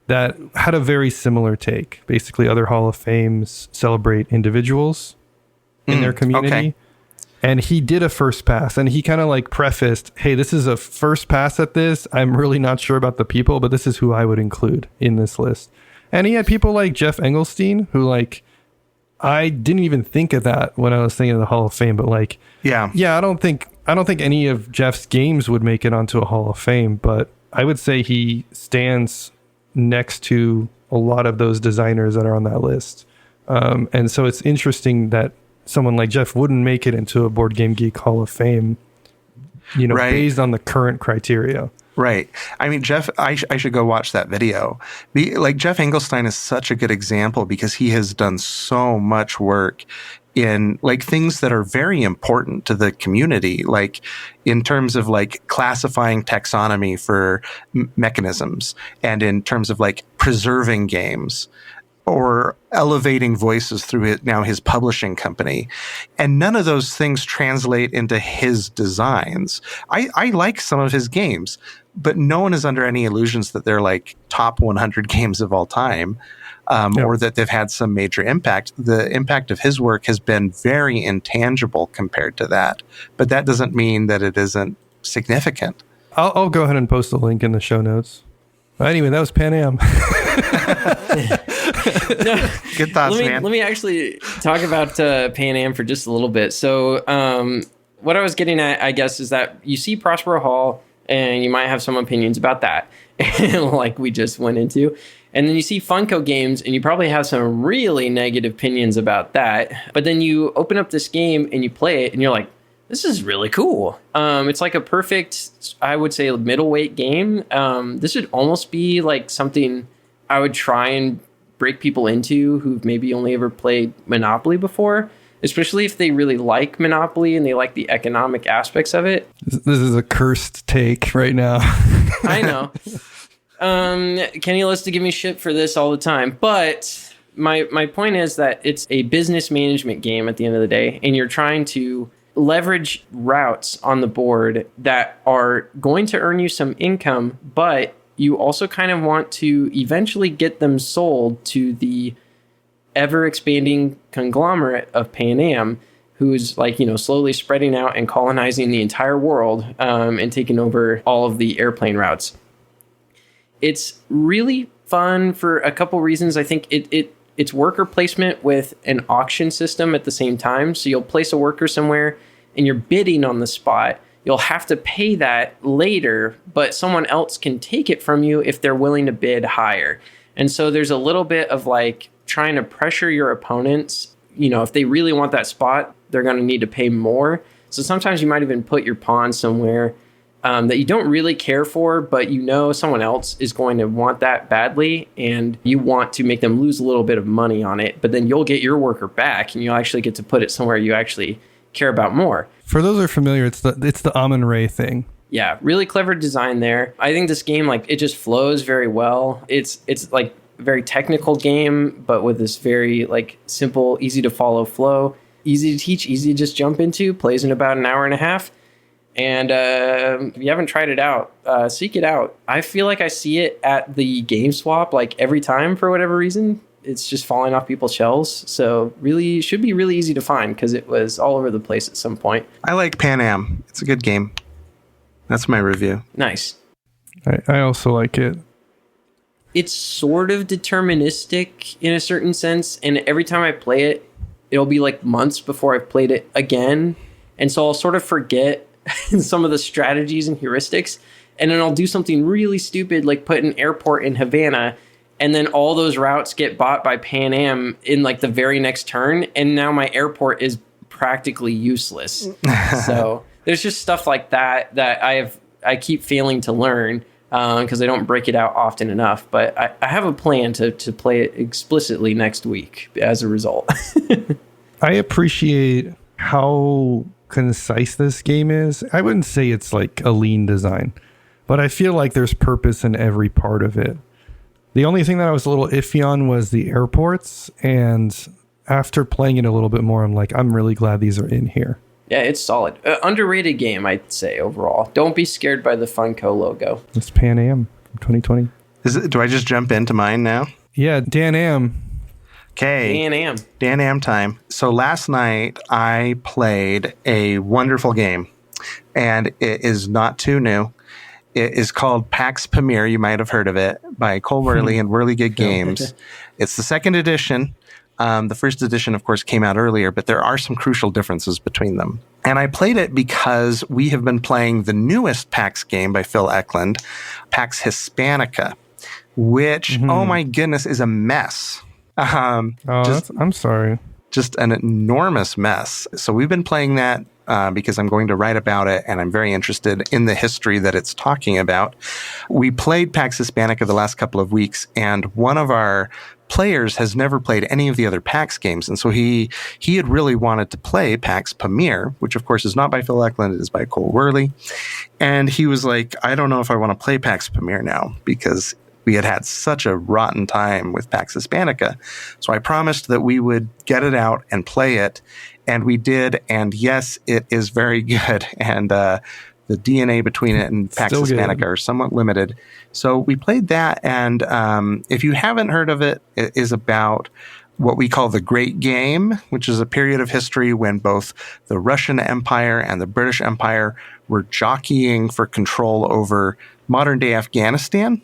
[SPEAKER 2] that had a very similar take. Basically, other Hall of Fames celebrate individuals in their community. Okay. And he did a first pass, and he kind of like prefaced, hey, this is a first pass at this. I'm really not sure about the people, but this is who I would include in this list. And he had people like Jeff Engelstein, who like, I didn't even think of that when I was thinking of the Hall of Fame, but like, yeah, I don't think any of Jeff's games would make it onto a Hall of Fame, but I would say he stands next to a lot of those designers that are on that list. And so it's interesting that someone like Jeff wouldn't make it into a Board Game Geek Hall of Fame, right, based on the current criteria.
[SPEAKER 4] Right. I mean, Jeff, I should go watch that video. Like, Jeff Engelstein is such a good example because he has done so much work in like things that are very important to the community, like in terms of like classifying taxonomy for mechanisms, and in terms of like preserving games or elevating voices through his publishing company. And none of those things translate into his designs. I like some of his games, but no one is under any illusions that they're like top 100 games of all time. Or that they've had some major impact. The impact of his work has been very intangible compared to that. But that doesn't mean that it isn't significant.
[SPEAKER 2] I'll go ahead and post a link in the show notes. But anyway, that was Pan Am.
[SPEAKER 4] Good thoughts, man.
[SPEAKER 1] Let me actually talk about Pan Am for just a little bit. So what I was getting at, I guess, is that you see Prospero Hall, and you might have some opinions about that, like we just went into. And then you see Funko games, and you probably have some really negative opinions about that. But then you open up this game, and you play it, and you're like, this is really cool. It's like a perfect, I would say, middleweight game. This would almost be like something I would try and break people into who've maybe only ever played Monopoly before, especially if they really like Monopoly and they like the economic aspects of it.
[SPEAKER 2] This is a cursed take right now.
[SPEAKER 1] I know. Kenny loves to give me shit for this all the time, but my point is that it's a business management game at the end of the day, and you're trying to leverage routes on the board that are going to earn you some income, but you also kind of want to eventually get them sold to the ever-expanding conglomerate of Pan Am, who's like, slowly spreading out and colonizing the entire world, and taking over all of the airplane routes. It's really fun for a couple reasons. I think it it's worker placement with an auction system at the same time. So you'll place a worker somewhere and you're bidding on the spot. You'll have to pay that later, but someone else can take it from you if they're willing to bid higher. And so there's a little bit of like trying to pressure your opponents. You know, if they really want that spot, they're going to need to pay more. So sometimes you might even put your pawn somewhere that you don't really care for, but you know someone else is going to want that badly, and you want to make them lose a little bit of money on it, but then you'll get your worker back, and you'll actually get to put it somewhere you actually care about more.
[SPEAKER 2] For those who are familiar, it's the Amun-Re thing.
[SPEAKER 1] Yeah, really clever design there. I think this game, like, it just flows very well. It's like a very technical game, but with this very like simple, easy to follow flow, easy to teach, easy to just jump into. Plays in about an hour and a half. And if you haven't tried it out, seek it out. I feel like I see it at the Game Swap like every time for whatever reason. It's just falling off people's shelves. So really should be really easy to find because it was all over the place at some point.
[SPEAKER 4] I like Pan Am. It's a good game. That's my review.
[SPEAKER 1] Nice.
[SPEAKER 2] I also like it.
[SPEAKER 1] It's sort of deterministic in a certain sense. And every time I play it, it'll be like months before I've played it again. And so I'll sort of forget some of the strategies and heuristics, and then I'll do something really stupid like put an airport in Havana, and then all those routes get bought by Pan Am in like the very next turn, and now my airport is practically useless. So there's just stuff like that I keep failing to learn because I don't break it out often enough, but I have a plan to play it explicitly next week as a result.
[SPEAKER 2] I appreciate how concise this game is. I wouldn't say it's like a lean design, but I feel like there's purpose in every part of it. The only thing that I was a little iffy on was the airports, and after playing it a little bit more, I'm like, I'm really glad these are in here.
[SPEAKER 1] Yeah, it's solid. Underrated game, I'd say, overall. Don't be scared by the Funko logo.
[SPEAKER 2] It's Pan Am from 2020.
[SPEAKER 4] Do I just jump into mine now?
[SPEAKER 2] Yeah, Dan Am.
[SPEAKER 4] Okay. Dan Am time. So last night I played a wonderful game, and it is not too new. It is called PAX Pamir. You might have heard of it, by Cole Wehrle and Wehrlegig Games. It's the second edition. The first edition, of course, came out earlier, but there are some crucial differences between them. And I played it because we have been playing the newest PAX game by Phil Eklund, PAX Hispanica, which, oh my goodness, is a mess.
[SPEAKER 2] I'm sorry.
[SPEAKER 4] Just an enormous mess. So we've been playing that because I'm going to write about it, and I'm very interested in the history that it's talking about. We played PAX Hispanica the last couple of weeks, and one of our players has never played any of the other PAX games, and so he had really wanted to play PAX Pamir, which of course is not by Phil Eklund, it is by Cole Wehrle. And he was like, I don't know if I want to play PAX Pamir now, because we had such a rotten time with PAX Hispanica. So I promised that we would get it out and play it, and we did. And yes, it is very good. And the DNA between it and PAX Hispanica are somewhat limited. So we played that. And if you haven't heard of it, it is about what we call the Great Game, which is a period of history when both the Russian Empire and the British Empire were jockeying for control over modern-day Afghanistan.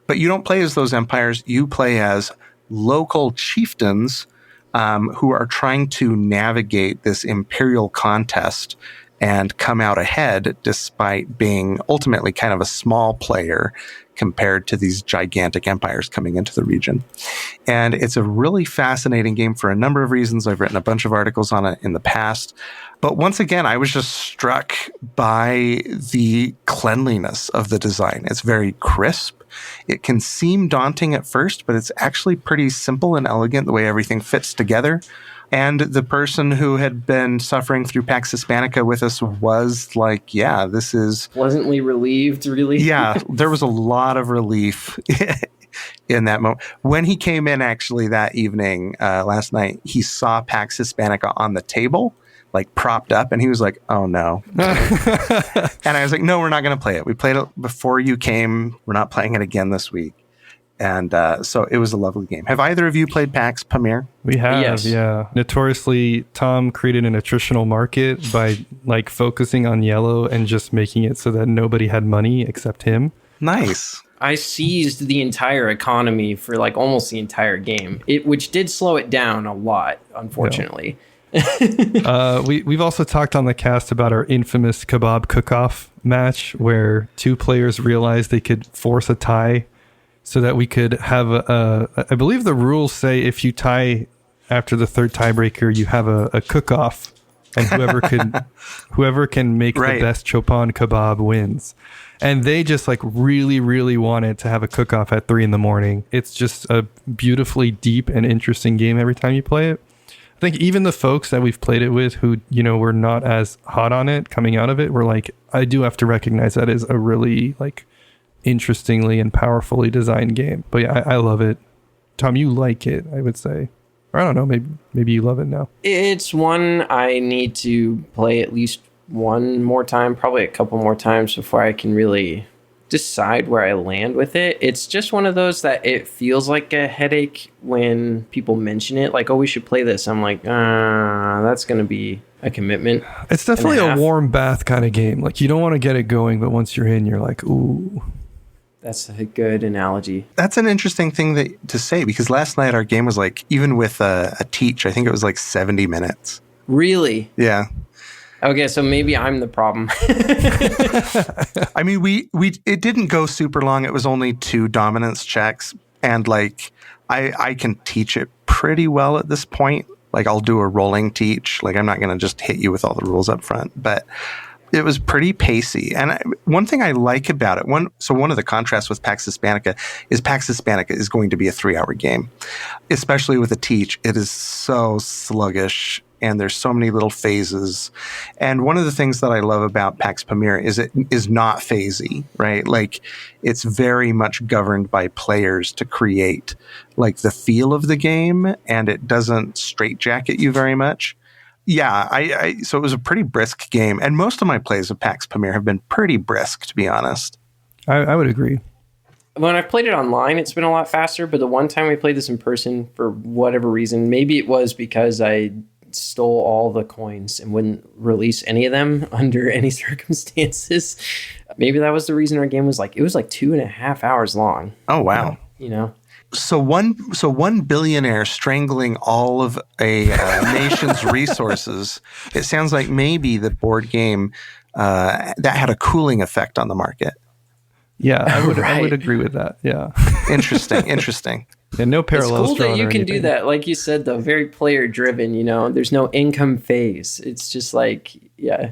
[SPEAKER 4] But you don't play as those empires. You play as local chieftains who are trying to navigate this imperial contest and come out ahead despite being ultimately kind of a small player compared to these gigantic empires coming into the region. And it's a really fascinating game for a number of reasons. I've written a bunch of articles on it in the past. But once again, I was just struck by the cleanliness of the design. It's very crisp. It can seem daunting at first, but it's actually pretty simple and elegant the way everything fits together. And the person who had been suffering through PAX Hispanica with us was like, yeah, this is...
[SPEAKER 1] pleasantly relieved, really.
[SPEAKER 4] Yeah, there was a lot of relief in that moment. When he came in, actually, that evening, last night, he saw PAX Hispanica on the table, like propped up, and he was like, oh no. And I was like, no, we're not going to play it. We played it before you came. We're not playing it again this week. And so it was a lovely game. Have either of you played PAX Pamir?
[SPEAKER 2] We have,
[SPEAKER 1] yes.
[SPEAKER 2] Yeah. Notoriously, Tom created an attritional market by focusing on yellow and just making it so that nobody had money except him.
[SPEAKER 4] Nice.
[SPEAKER 1] I seized the entire economy for like almost the entire game, which did slow it down a lot, unfortunately.
[SPEAKER 2] We've also talked on the cast about our infamous kebab cook-off match where two players realized they could force a tie so that we could have I believe the rules say if you tie after the third tiebreaker, you have a cook-off, and whoever can make the best Chopin kebab wins. And they just like really, really wanted to have a cook-off at 3 a.m. It's just a beautifully deep and interesting game every time you play it. I think even the folks that we've played it with who, were not as hot on it coming out of it were like, I do have to recognize that is a really like interestingly and powerfully designed game. But yeah, I love it. Tom, you like it, I would say. Or I don't know, maybe you love it now.
[SPEAKER 1] It's one I need to play at least one more time, probably a couple more times before I can really decide where I land with it. It's just one of those that it feels like a headache when people mention it, like, oh, we should play this. I'm like, that's going to be a commitment.
[SPEAKER 2] It's definitely a warm bath kind of game. Like, you don't want to get it going, but once you're in, you're like, ooh.
[SPEAKER 1] That's a good analogy.
[SPEAKER 4] That's an interesting thing to say, because last night our game was like, even with a teach, I think it was like 70 minutes.
[SPEAKER 1] Really?
[SPEAKER 4] Yeah.
[SPEAKER 1] Okay, so maybe I'm the problem.
[SPEAKER 4] I mean, it didn't go super long. It was only 2 dominance checks, and like I can teach it pretty well at this point. Like, I'll do a rolling teach. Like, I'm not going to just hit you with all the rules up front, but it was pretty pacey. And one thing I like about it, one of the contrasts with Pax Hispanica is going to be a 3-hour game, especially with a teach. It is so sluggish, and there's so many little phases. And one of the things that I love about Pax Pamir is it is not phasey, right? Like, it's very much governed by players to create like the feel of the game, and it doesn't straitjacket you very much. Yeah, so it was a pretty brisk game, and most of my plays of Pax Pamir have been pretty brisk, to be honest.
[SPEAKER 2] I would agree.
[SPEAKER 1] When I've played it online, it's been a lot faster, but the one time we played this in person, for whatever reason, maybe it was because I stole all the coins and wouldn't release any of them under any circumstances. Maybe that was the reason our game was like, it was like 2.5 hours long.
[SPEAKER 4] Oh, wow. So one billionaire strangling all of a nation's resources. It sounds like maybe the board game that had a cooling effect on the market.
[SPEAKER 2] Yeah, I would agree with that. Yeah,
[SPEAKER 4] interesting.
[SPEAKER 2] Yeah, no parallels.
[SPEAKER 1] It's cool that you can do that, like you said, though. Very player driven. There's no income phase. It's just like, yeah.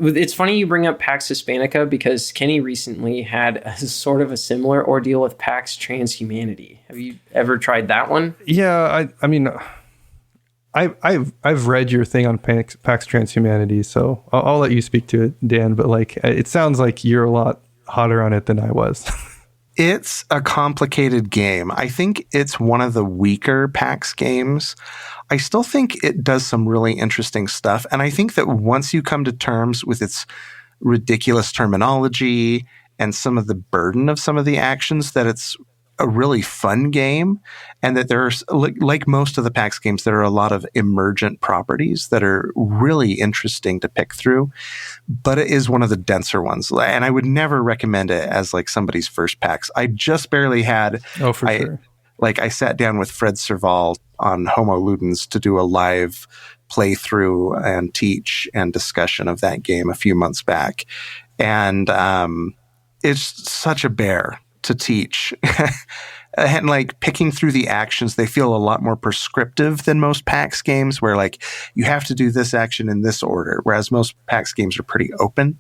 [SPEAKER 1] It's funny you bring up Pax Hispanica, because Kenny recently had a sort of a similar ordeal with Pax Transhumanity. Have you ever tried that one?
[SPEAKER 2] Yeah, I mean, I've read your thing on Pax Transhumanity, so I'll let you speak to it, Dan. But like, it sounds like you're a lot hotter on it than I was.
[SPEAKER 4] It's a complicated game. I think it's one of the weaker PAX games. I still think it does some really interesting stuff. And I think that once you come to terms with its ridiculous terminology and some of the burden of some of the actions, that it's a really fun game, and that there's, like most of the PAX games, there are a lot of emergent properties that are really interesting to pick through, but it is one of the denser ones. And I would never recommend it as like somebody's first PAX. I just barely had,
[SPEAKER 2] sure.
[SPEAKER 4] Like, I sat down with Fred Serval on Homo Ludens to do a live playthrough and teach and discussion of that game a few months back. And it's such a bear to teach. And like picking through the actions, they feel a lot more prescriptive than most PAX games, where like you have to do this action in this order, whereas most PAX games are pretty open.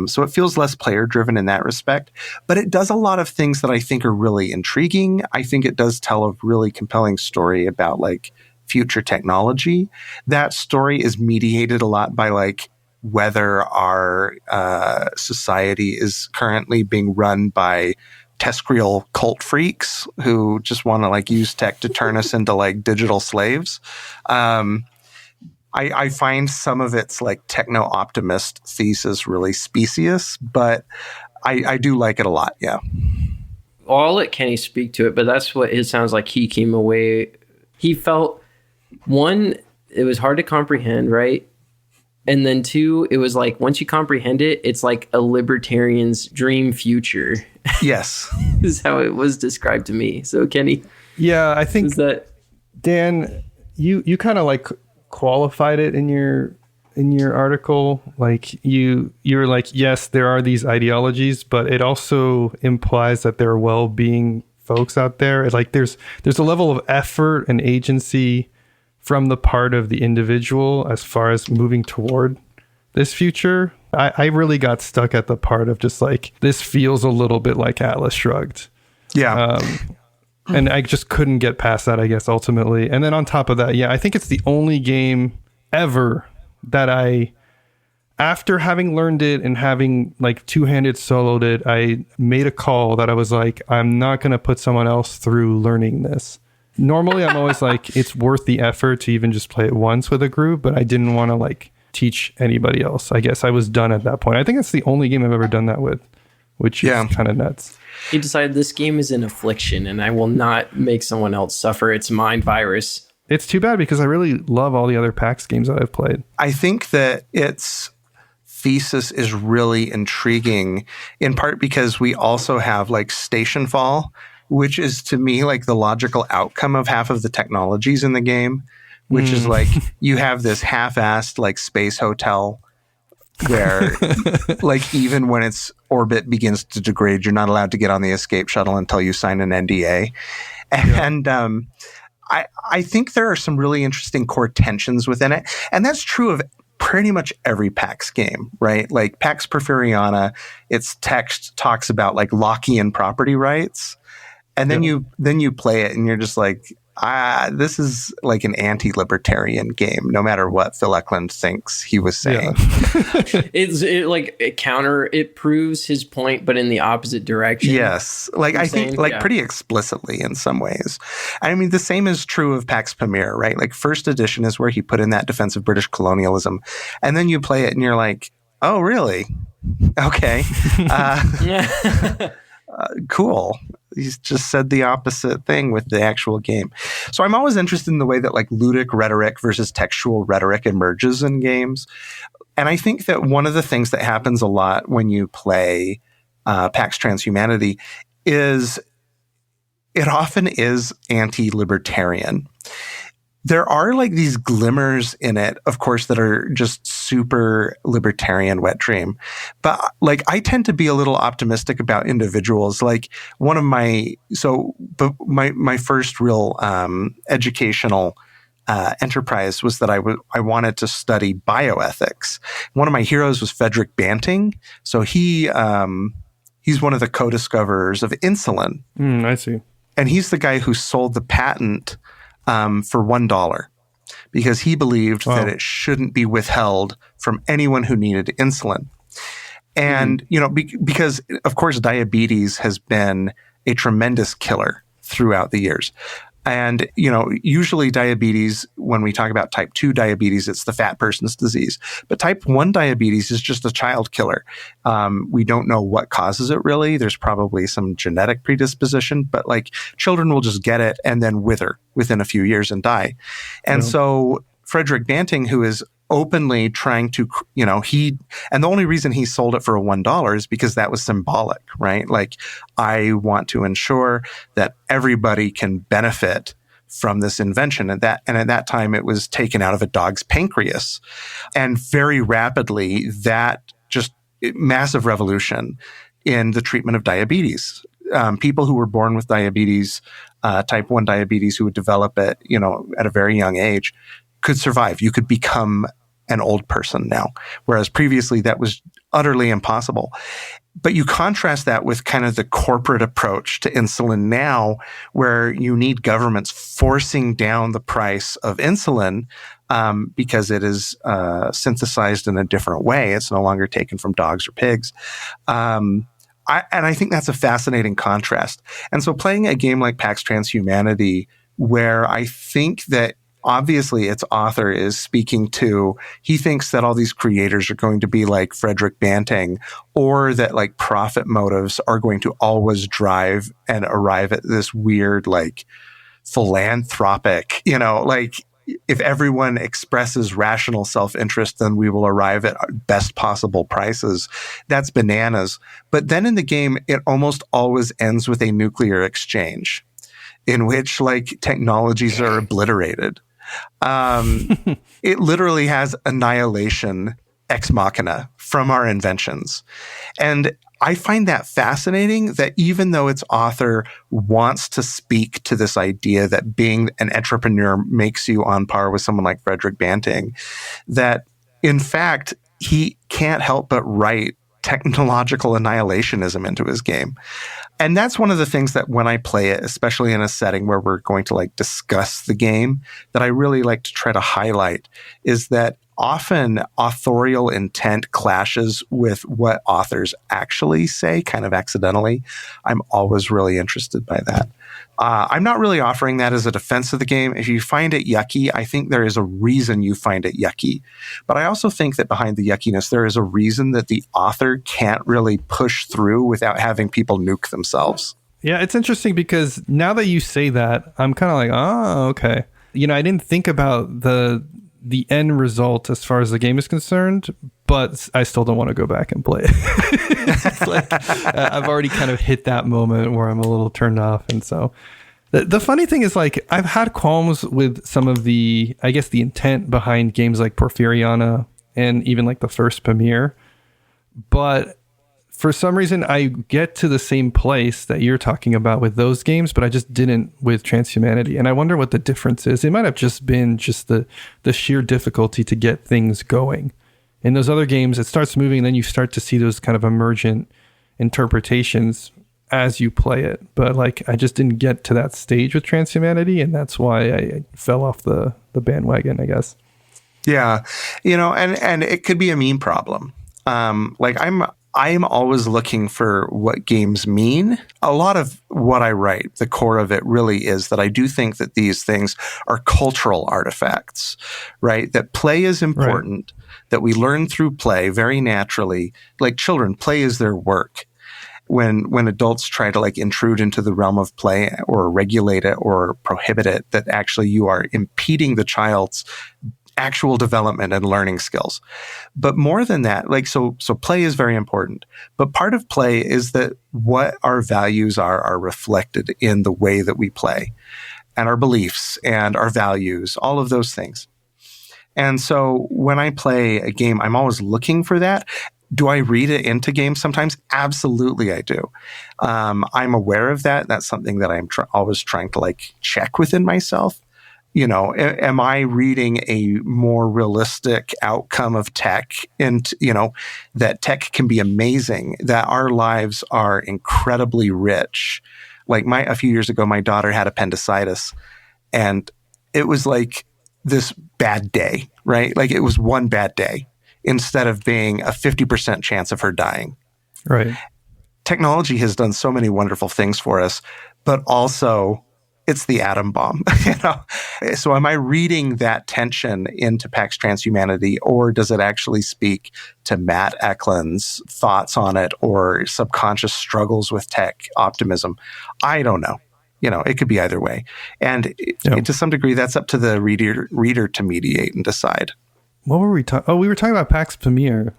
[SPEAKER 4] So it feels less player driven in that respect, but it does a lot of things that I think are really intriguing. I think it does tell a really compelling story about like future technology. That story is mediated a lot by like whether our society is currently being run by terrestrial cult freaks who just want to like use tech to turn us into like digital slaves. I find some of its like techno-optimist thesis really specious, but I do like it a lot, yeah.
[SPEAKER 1] I'll let Kenny speak to it, but that's what it sounds like he came away. He felt, one, it was hard to comprehend, right? And then 2, it was like, once you comprehend it, it's like a libertarian's dream future.
[SPEAKER 4] Yes.
[SPEAKER 1] Is how it was described to me. So, Kenny.
[SPEAKER 2] Yeah, I think
[SPEAKER 1] that
[SPEAKER 2] Dan, you kind of like qualified it in your article. Like you're like, yes, there are these ideologies, but it also implies that there are well-being folks out there. It's like there's a level of effort and agency from the part of the individual as far as moving toward this future. I really got stuck at the part of just like, this feels a little bit like Atlas Shrugged.
[SPEAKER 4] Yeah.
[SPEAKER 2] And I just couldn't get past that, I guess, ultimately. And then on top of that, yeah, I think it's the only game ever that after having learned it and having like two-handed soloed it, I made a call that I was like, I'm not going to put someone else through learning this. Normally, I'm always like, it's worth the effort to even just play it once with a group, but I didn't want to like teach anybody else. I guess I was done at that point. I think it's the only game I've ever done that with, which is kind of nuts.
[SPEAKER 1] He decided this game is an affliction and I will not make someone else suffer its mind virus.
[SPEAKER 2] It's too bad because I really love all the other PAX games that I've played.
[SPEAKER 4] I think that its thesis is really intriguing, in part because we also have like Station Fall, which is to me like the logical outcome of half of the technologies in the game, which is like you have this half-assed like space hotel where like even when its orbit begins to degrade, you're not allowed to get on the escape shuttle until you sign an NDA. And I think there are some really interesting core tensions within it. And that's true of pretty much every PAX game, right? Like Pax Porfiriana, its text talks about like Lockean property rights. And then you play it and you're just like, this is like an anti-libertarian game, no matter what Phil Eklund thinks he was saying.
[SPEAKER 1] Yeah. It proves his point, but in the opposite direction.
[SPEAKER 4] Yes. Like I think like pretty explicitly in some ways. I mean, the same is true of Pax Pamir, right? Like first edition is where he put in that defense of British colonialism. And then you play it and you're like, oh, really? Okay. Cool. He's just said the opposite thing with the actual game. So I'm always interested in the way that like ludic rhetoric versus textual rhetoric emerges in games. And I think that one of the things that happens a lot when you play PAX Transhumanity is it often is anti-libertarian. There are like these glimmers in it, of course, that are just super libertarian wet dream. But like, I tend to be a little optimistic about individuals. Like one of my first real educational enterprise was that I wanted to study bioethics. One of my heroes was Frederick Banting. So he's one of the co-discoverers of insulin.
[SPEAKER 2] I see.
[SPEAKER 4] And he's the guy who sold the patent for $1 because he believed that it shouldn't be withheld from anyone who needed insulin. And, you know, because of course, diabetes has been a tremendous killer throughout the years. And, you know, usually diabetes, when we talk about type 2 diabetes, it's the fat person's disease. But type 1 diabetes is just a child killer. We don't know what causes it really. There's probably some genetic predisposition, but like children will just get it and then wither within a few years and die. And so Frederick Banting, who is openly trying to, you know, and the only reason he sold it for $1 is because that was symbolic, right? Like, I want to ensure that everybody can benefit from this invention. And at that time, it was taken out of a dog's pancreas. And very rapidly, that just massive revolution in the treatment of diabetes. People who were born with diabetes, type 1 diabetes, who would develop it, you know, at a very young age, could survive. You could become an old person now, whereas previously that was utterly impossible. But you contrast that with kind of the corporate approach to insulin now, where you need governments forcing down the price of insulin because it is synthesized in a different way. It's no longer taken from dogs or pigs. And I think that's a fascinating contrast. And so playing a game like PAX Transhumanity, where I think that obviously its author is speaking to, he thinks that all these creators are going to be like Frederick Banting, or that like profit motives are going to always drive and arrive at this weird, like philanthropic, you know, like if everyone expresses rational self-interest, then we will arrive at best possible prices. That's bananas. But then in the game, it almost always ends with a nuclear exchange in which like technologies are obliterated. It literally has annihilation ex machina from our inventions. And I find that fascinating, that even though its author wants to speak to this idea that being an entrepreneur makes you on par with someone like Frederick Banting, that in fact, he can't help but write technological annihilationism into his game. And that's one of the things that when I play it, especially in a setting where we're going to like discuss the game, that I really like to try to highlight is that often authorial intent clashes with what authors actually say, kind of accidentally. I'm always really interested by that. I'm not really offering that as a defense of the game. If you find it yucky, I think there is a reason you find it yucky. But I also think that behind the yuckiness, there is a reason that the author can't really push through without having people nuke themselves.
[SPEAKER 2] Yeah, it's interesting because now that you say that, I'm kind of like, oh, okay. You know, I didn't think about the end result as far as the game is concerned, but I still don't want to go back and play it. It's like I've already kind of hit that moment where I'm a little turned off. And so the funny thing is, like, I've had qualms with some of the, I guess, the intent behind games like Porfiriana and even like the first Pamir. But for some reason, I get to the same place that you're talking about with those games, but I just didn't with Transhumanity. And I wonder what the difference is. It might have just been just the sheer difficulty to get things going. In those other games, it starts moving, and then you start to see those kind of emergent interpretations as you play it. But like, I just didn't get to that stage with Transhumanity, and that's why I fell off the bandwagon, I guess.
[SPEAKER 4] Yeah, you know, and it could be a meme problem. Like I'm always looking for what games mean. A lot of what I write, the core of it really is that I do think that these things are cultural artifacts, right? That play is important, right. That we learn through play very naturally. Like children, play is their work. When adults try to like intrude into the realm of play or regulate it or prohibit it, that actually you are impeding the child's actual development and learning skills. But more than that, like, so play is very important. But part of play is that what our values are reflected in the way that we play, and our beliefs and our values, all of those things. And so when I play a game, I'm always looking for that. Do I read it into games sometimes? Absolutely, I do. I'm aware of that. That's something that I'm always trying to like check within myself. You know, am I reading a more realistic outcome of tech? And, you know, that tech can be amazing, that our lives are incredibly rich. Like a few years ago, my daughter had appendicitis, and it was like this bad day, right? Like it was one bad day instead of being a 50% chance of her dying.
[SPEAKER 2] Right.
[SPEAKER 4] Technology has done so many wonderful things for us, but also it's the atom bomb, you know? So am I reading that tension into Pax Transhumanity, or does it actually speak to Matt Eklund's thoughts on it or subconscious struggles with tech optimism? I don't know. You know, it could be either way. And to some degree, that's up to the reader to mediate and decide.
[SPEAKER 2] What were we talking? Oh, we were talking about Pax Pamir.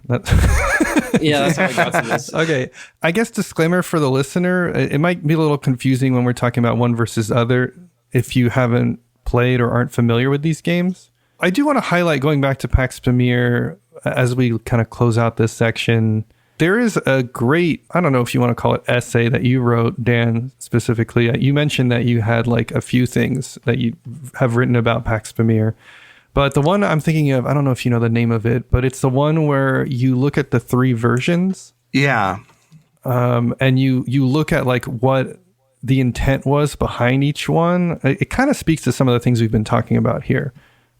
[SPEAKER 1] Yeah, that's how I got to this.
[SPEAKER 2] Okay. I guess disclaimer for the listener, it might be a little confusing when we're talking about one versus other if you haven't played or aren't familiar with these games. I do want to highlight, going back to Pax Pamir, as we kind of close out this section, there is a great, I don't know if you want to call it essay that you wrote, Dan, specifically. You mentioned that you had like a few things that you have written about Pax Pamir. But the one I'm thinking of, I don't know if you know the name of it, but it's the one where you look at the three versions.
[SPEAKER 4] Yeah.
[SPEAKER 2] And you look at like what the intent was behind each one. It kind of speaks to some of the things we've been talking about here.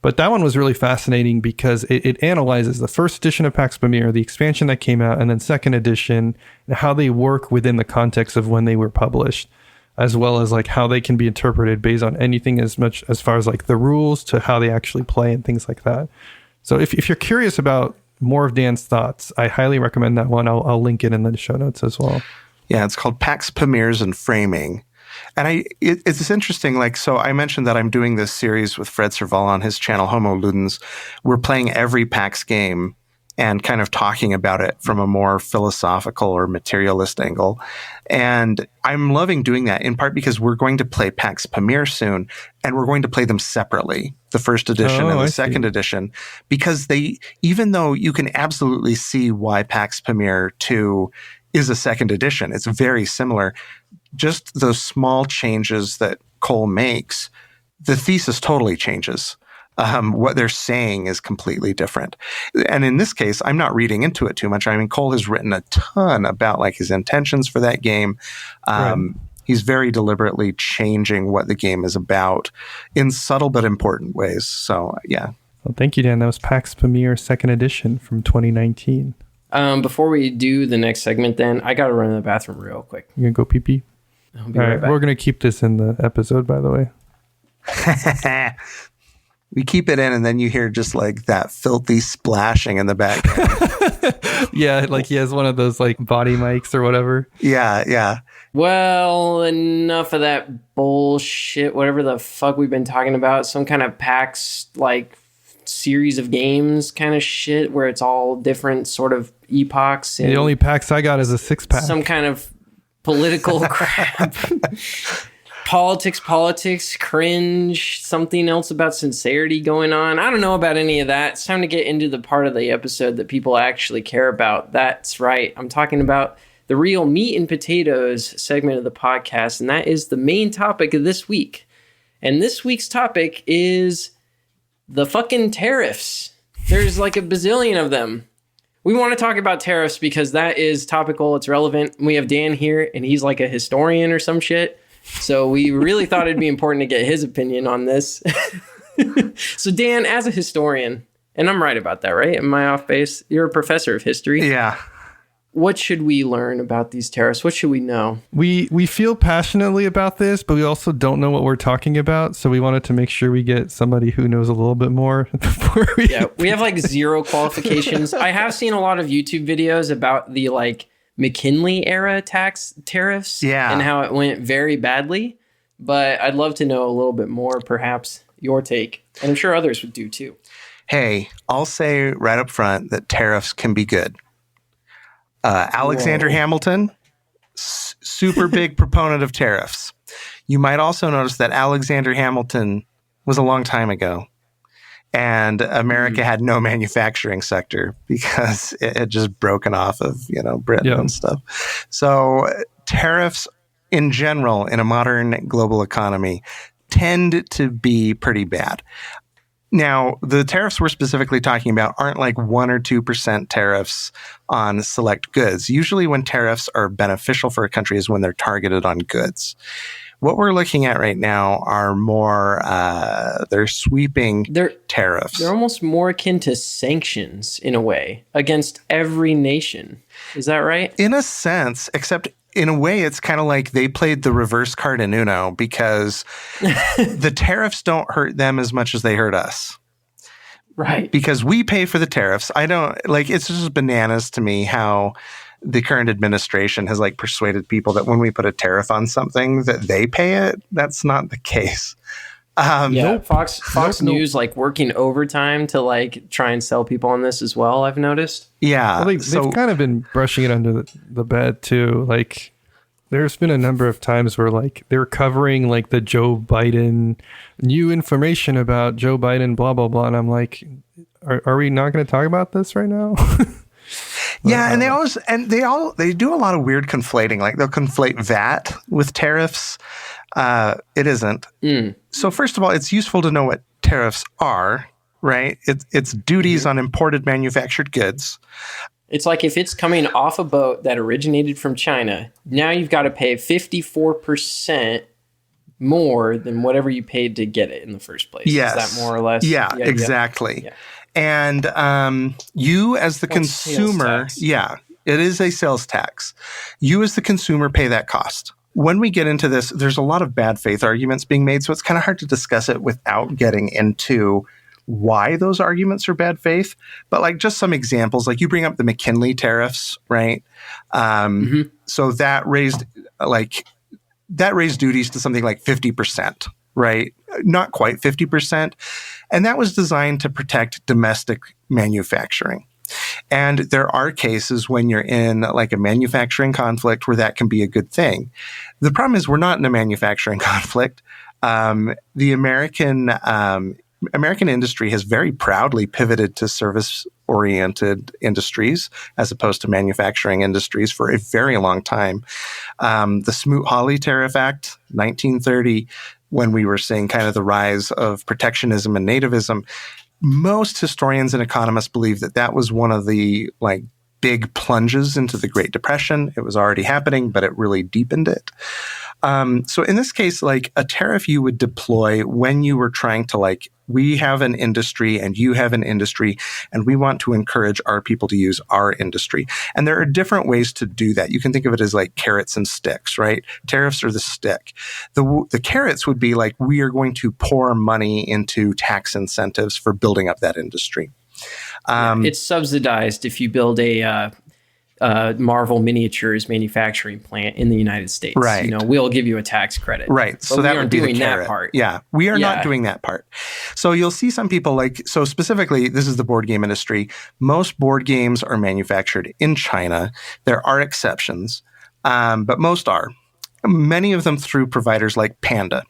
[SPEAKER 2] But that one was really fascinating because it analyzes the first edition of Pax Pamir, the expansion that came out, and then second edition, and how they work within the context of when they were published, as well as like how they can be interpreted based on anything as much as far as like the rules to how they actually play and things like that. So if you're curious about more of Dan's thoughts, I highly recommend that one. I'll link it in the show notes as well.
[SPEAKER 4] Yeah, it's called Pax Pamirs and Framing. And it's interesting. Like, so I mentioned that I'm doing this series with Fred Serval on his channel, Homo Ludens. We're playing every PAX game and kind of talking about it from a more philosophical or materialist angle. And I'm loving doing that, in part because we're going to play PAX Pamir soon, and we're going to play them separately, the first edition and the second edition, because even though you can absolutely see why PAX Pamir 2 is a second edition, it's very similar. Just those small changes that Cole makes, the thesis totally changes. What they're saying is completely different. And in this case, I'm not reading into it too much. I mean, Cole has written a ton about like his intentions for that game. He's very deliberately changing what the game is about in subtle but important ways. So, yeah.
[SPEAKER 2] Well, thank you, Dan. That was PAX Pamir 2nd edition from 2019.
[SPEAKER 1] Before we do the next segment, then, I got to run to the bathroom real quick.
[SPEAKER 2] You going to go pee-pee?
[SPEAKER 1] I'll be right back.
[SPEAKER 2] We're going to keep this in the episode, by the way.
[SPEAKER 4] We keep it in, and then you hear just like that filthy splashing in the background.
[SPEAKER 2] Yeah, like he has one of those like body mics or whatever.
[SPEAKER 4] Yeah.
[SPEAKER 1] Well, enough of that bullshit, whatever the fuck we've been talking about. Some kind of PAX like series of games kind of shit where it's all different sort of epochs.
[SPEAKER 2] The only PAX I got is a 6-pack.
[SPEAKER 1] Some kind of political crap. Politics, cringe, something else about sincerity going on. I don't know about any of that. It's time to get into the part of the episode that people actually care about. That's right. I'm talking about the real meat and potatoes segment of the podcast, and that is the main topic of this week. And this week's topic is the fucking tariffs. There's like a bazillion of them. We want to talk about tariffs because that is topical. It's relevant. We have Dan here, and he's like a historian or some shit. So we really thought it'd be important to get his opinion on this. So Dan, as a historian, and I'm right about that, right? Am I off base? You're a professor of history.
[SPEAKER 4] Yeah.
[SPEAKER 1] What should we learn about these tariffs? What should we know?
[SPEAKER 2] We feel passionately about this, but we also don't know what we're talking about. So we wanted to make sure we get somebody who knows a little bit more before we...
[SPEAKER 1] Yeah, we have like zero qualifications. I have seen a lot of YouTube videos about the like McKinley era tariffs and how it went very badly. But I'd love to know a little bit more, perhaps your take. And I'm sure others would do too.
[SPEAKER 4] Hey, I'll say right up front that tariffs can be good. Alexander Hamilton, super big proponent of tariffs. You might also notice that Alexander Hamilton was a long time ago, and America had no manufacturing sector because it had just broken off of, Britain and stuff. So tariffs in general in a modern global economy tend to be pretty bad. Now, the tariffs we're specifically talking about aren't like 1 or 2% tariffs on select goods. Usually when tariffs are beneficial for a country is when they're targeted on goods. What we're looking at right now are more, they're sweeping tariffs.
[SPEAKER 1] They're almost more akin to sanctions in a way against every nation. Is that right?
[SPEAKER 4] In a sense, except in a way, it's kind of like they played the reverse card in Uno because the tariffs don't hurt them as much as they hurt us.
[SPEAKER 1] Right.
[SPEAKER 4] Because we pay for the tariffs. It's just bananas to me how the current administration has like persuaded people that when we put a tariff on something that they pay it. That's not the case.
[SPEAKER 1] Fox News like working overtime to like try and sell people on this as well, I've noticed.
[SPEAKER 4] Yeah.
[SPEAKER 2] Well, they've kind of been brushing it under the bed too. Like there's been a number of times where like they're covering like the Joe Biden, new information about Joe Biden, blah, blah, blah. And I'm like, are we not going to talk about this right now?
[SPEAKER 4] Yeah, and they do a lot of weird conflating. Like they'll conflate VAT with tariffs. It isn't. So first of all, it's useful to know what tariffs are, right? It's duties on imported manufactured goods.
[SPEAKER 1] It's like if it's coming off a boat that originated from China, now you've got to pay 54% more than whatever you paid to get it in the first place.
[SPEAKER 4] Yes.
[SPEAKER 1] Is that more or less?
[SPEAKER 4] Yeah, exactly. Yeah. And you as the consumer, it is a sales tax. You as the consumer pay that cost. When we get into this, there's a lot of bad faith arguments being made, so it's kind of hard to discuss it without getting into why those arguments are bad faith. But like just some examples, like you bring up the McKinley tariffs, right? So that raised like that raised duties to something like 50%, right? Not quite 50%. And that was designed to protect domestic manufacturing. And there are cases when you're in like a manufacturing conflict where that can be a good thing. The problem is we're not in a manufacturing conflict. The American industry has very proudly pivoted to service-oriented industries as opposed to manufacturing industries for a very long time. The Smoot-Hawley Tariff Act, 1930, when we were seeing kind of the rise of protectionism and nativism, most historians and economists believe that that was one of the like big plunges into the Great Depression. It was already happening, but it really deepened it. So in this case, like a tariff you would deploy when you were trying to like, we have an industry and you have an industry and we want to encourage our people to use our industry. And there are different ways to do that. You can think of it as like carrots and sticks, right? Tariffs are the stick. The carrots would be like, we are going to pour money into tax incentives for building up that industry.
[SPEAKER 1] It's subsidized if you build a Marvel Miniatures manufacturing plant in the United States.
[SPEAKER 4] Right.
[SPEAKER 1] You know, we'll give you a tax credit.
[SPEAKER 4] Right. So that would be the carrot.
[SPEAKER 1] That part.
[SPEAKER 4] Yeah. We are not doing that part. So you'll see some people like, so specifically, this is the board game industry. Most board games are manufactured in China. There are exceptions, but most are. Many of them through providers like Panda.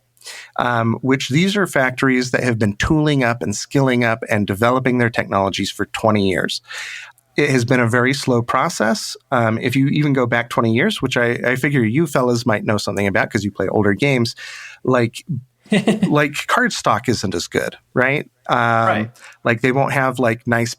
[SPEAKER 4] Which these are factories that have been tooling up and skilling up and developing their technologies for 20 years. It has been a very slow process. If you even go back 20 years, which I figure you fellas might know something about because you play older games, like card stock isn't as good, right?
[SPEAKER 1] Right.
[SPEAKER 4] Like they won't have like nice